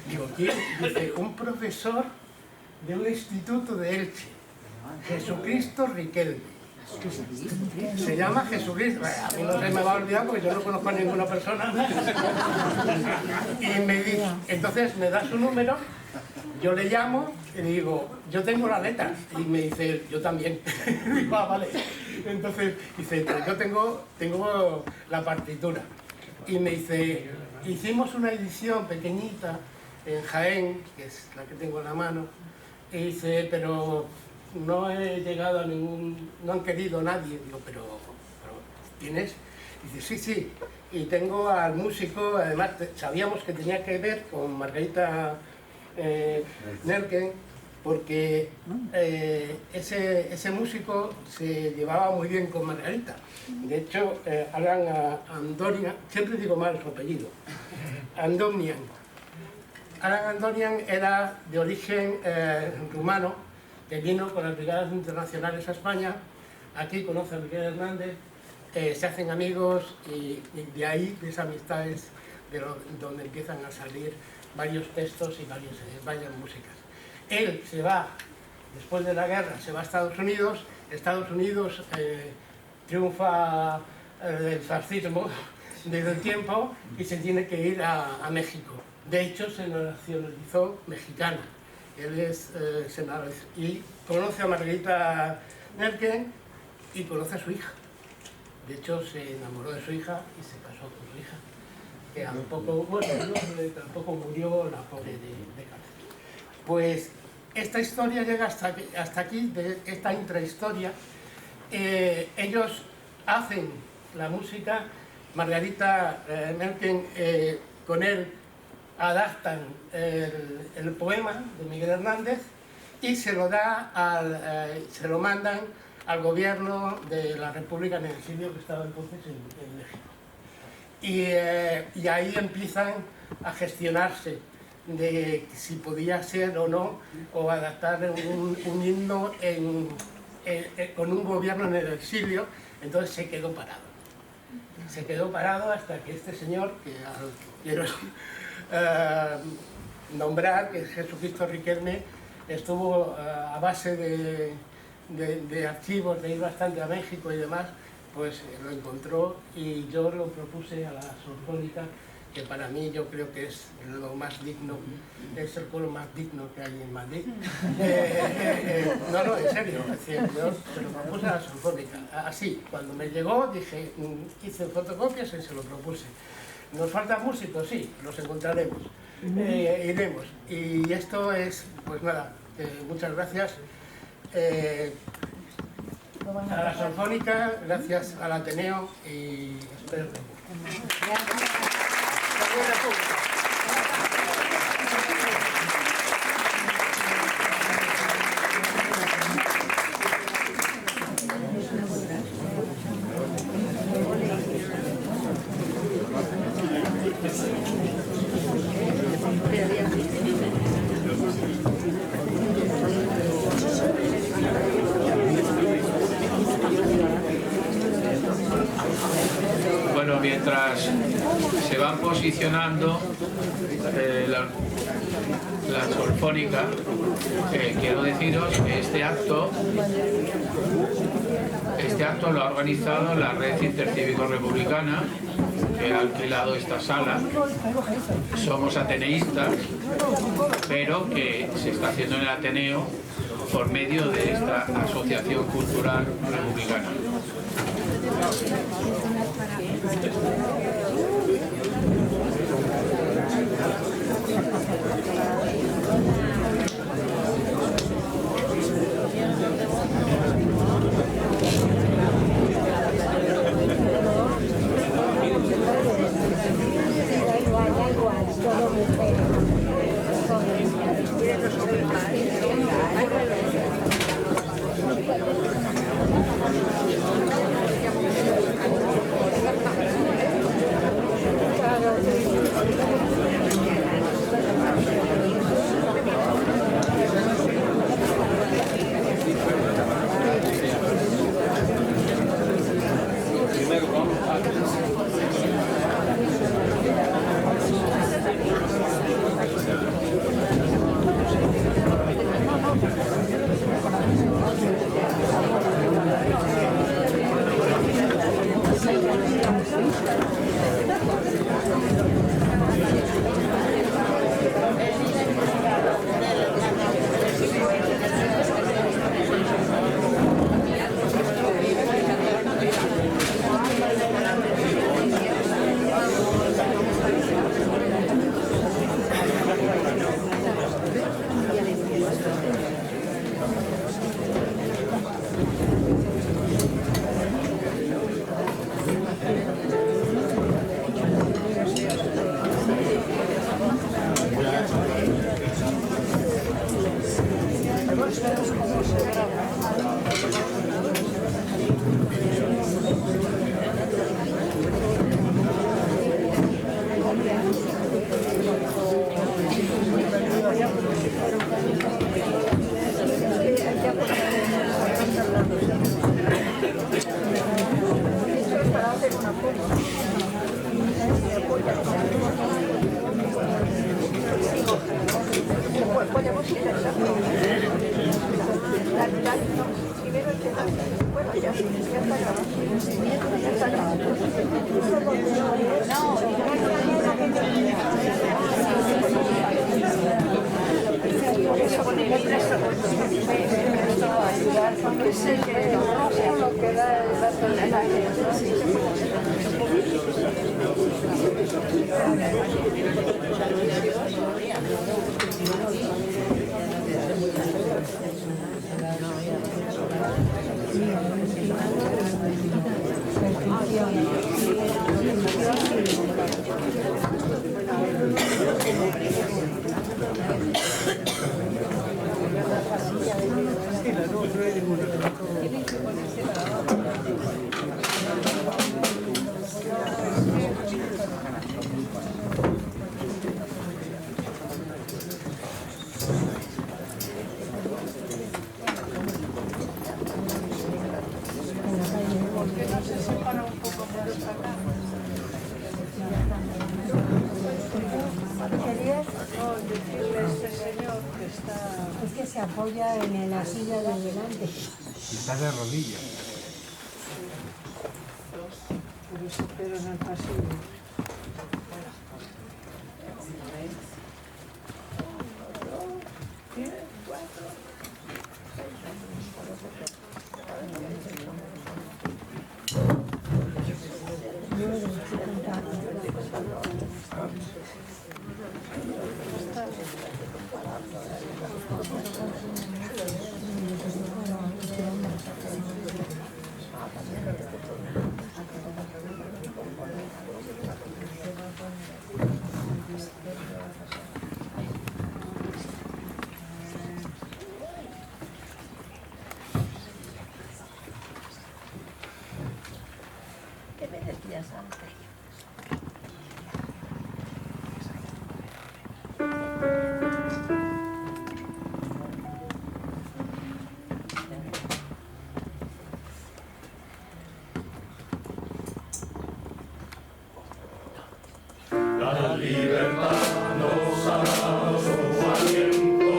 Digo: ¿quién? Dice: un profesor de un instituto de Elche, Jesucristo Riquelme. Se llama Jesucristo. A mí no se me va a olvidar porque yo no conozco a ninguna persona. Y me dice, entonces me da su número, yo le llamo y le digo: yo tengo la letra. Y me dice: yo también. Digo: ah, vale. Entonces dice: pero yo tengo la partitura. Y me dice: hicimos una edición pequeñita en Jaén, que es la que tengo en la mano, y dice: pero no he llegado a no han querido nadie. Digo: pero ¿tienes? Dice: sí, y tengo al músico, además sabíamos que tenía que ver con Margarita Nerken, porque ese músico se llevaba muy bien con Margarita. De hecho, Alan Andonian, siempre digo mal su apellido, Andonian. Alan Andonian era de origen rumano, que vino con las brigadas internacionales a España. Aquí conoce a Miguel Hernández, se hacen amigos, y de ahí, de esas amistades, donde empiezan a salir varios textos y varias músicas. Él se va, después de la guerra, se va a Estados Unidos. Estados Unidos triunfa el fascismo desde el tiempo y se tiene que ir a México. De hecho, se nacionalizó mexicano. Él es senador y conoce a Margarita Nerken y conoce a su hija. De hecho, se enamoró de su hija y se casó con su hija, que tampoco murió la pobre de cáncer. Pues esta historia llega hasta aquí, de esta intrahistoria. Ellos hacen la música Margarita Merken, con él adaptan el poema de Miguel Hernández y se lo mandan al gobierno de la República en el exilio que estaba entonces en México. Y ahí empiezan a gestionarse de si podía ser o no, o adaptar un himno con un gobierno en el exilio. Entonces se quedó parado. Se quedó parado hasta que este señor, que quiero nombrar, que es Jesucristo Riquelme, estuvo a base de archivos, de ir bastante a México y demás, pues lo encontró y yo lo propuse a la Sinfónica, que para mí yo creo que es lo más digno, es el coro más digno que hay en Madrid. No, en serio, es decir, yo se lo propuse a la Sinfónica. Así, cuando me llegó dije, hice fotocopias y se lo propuse. ¿Nos faltan músicos? Sí, los encontraremos, iremos. Y esto es, pues nada, muchas gracias. A la Sinfónica, gracias al Ateneo y espero que Bueno, mientras se van posicionando la Sinfónica, quiero deciros que este acto lo ha organizado la Red Intercívico Republicana, que ha alquilado esta sala. Somos ateneístas, pero que se está haciendo en el Ateneo por medio de esta Asociación Cultural Republicana. que no se separa un poco por esta acá. ¿Querías? No, decirle a este señor que está... Es que se apoya en la silla de delante. Está de rodillas. Pero se espera en el pasillo. ¿Qué me decías antes? La libertad nos ha dado su aliento,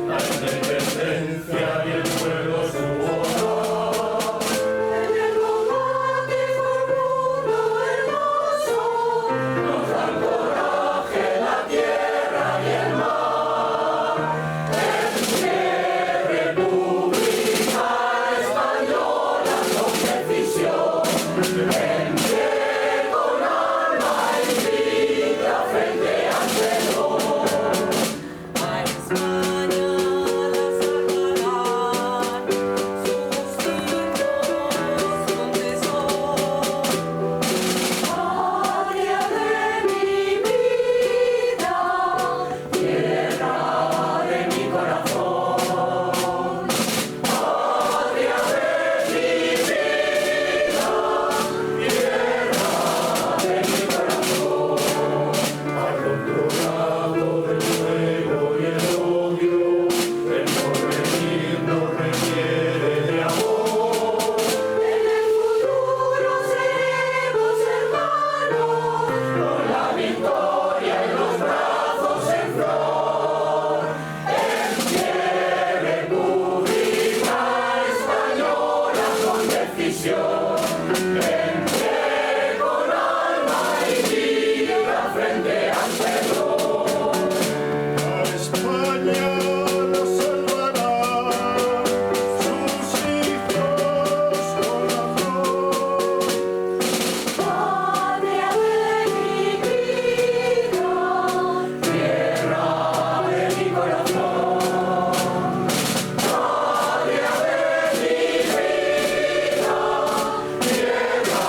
la independencia y el pueblo su honor. En el romántico mundo hermoso nos da el coraje la tierra y el mar. En pie, República Española con decisión. En pie, con alma y vida frente al Señor. A España la salvarán sus hijos con tesor. Patria de mi vida, tierra de mi corazón. Patria de mi vida, tierra de mi corazón. Al otro lado del fuego y el odio, el porvenir nos requiere de amor. En el futuro seremos hermanos, con la victoria en los brazos en flor. En pie, República Española con decisión. En pie, con alma y vida frente al Señor. A España la salvarán sus hijos con amor. Patria de mi vida, tierra de mi corazón. Patria de mi vida, tierra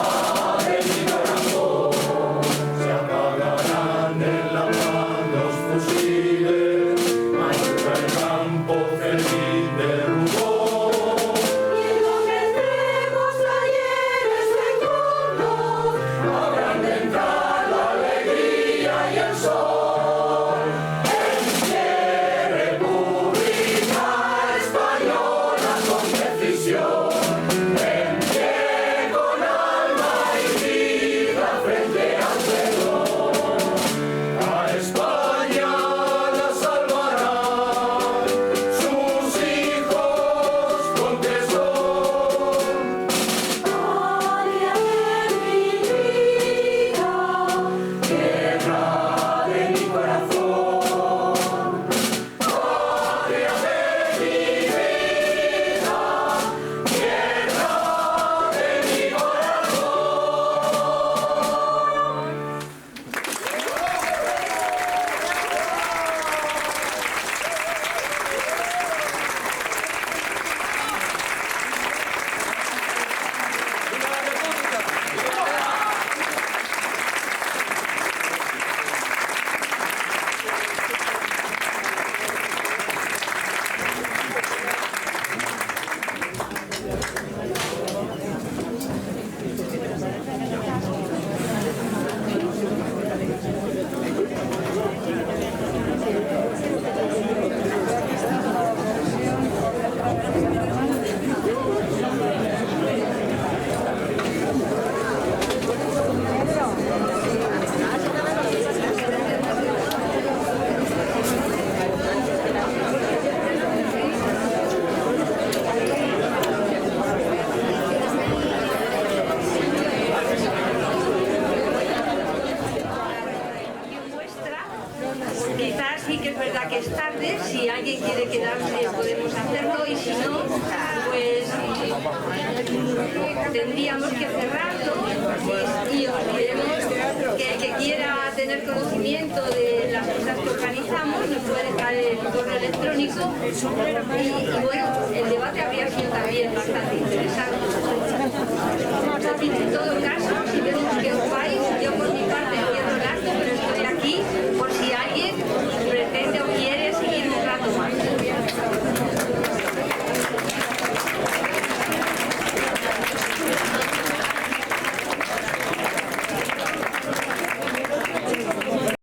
quedarse podemos hacerlo, y si no, pues tendríamos que cerrarlo, y os diremos que el que quiera tener conocimiento de las cosas que organizamos nos puede dejar el correo electrónico, y bueno, el debate habría sido también bastante interesante. En todo caso,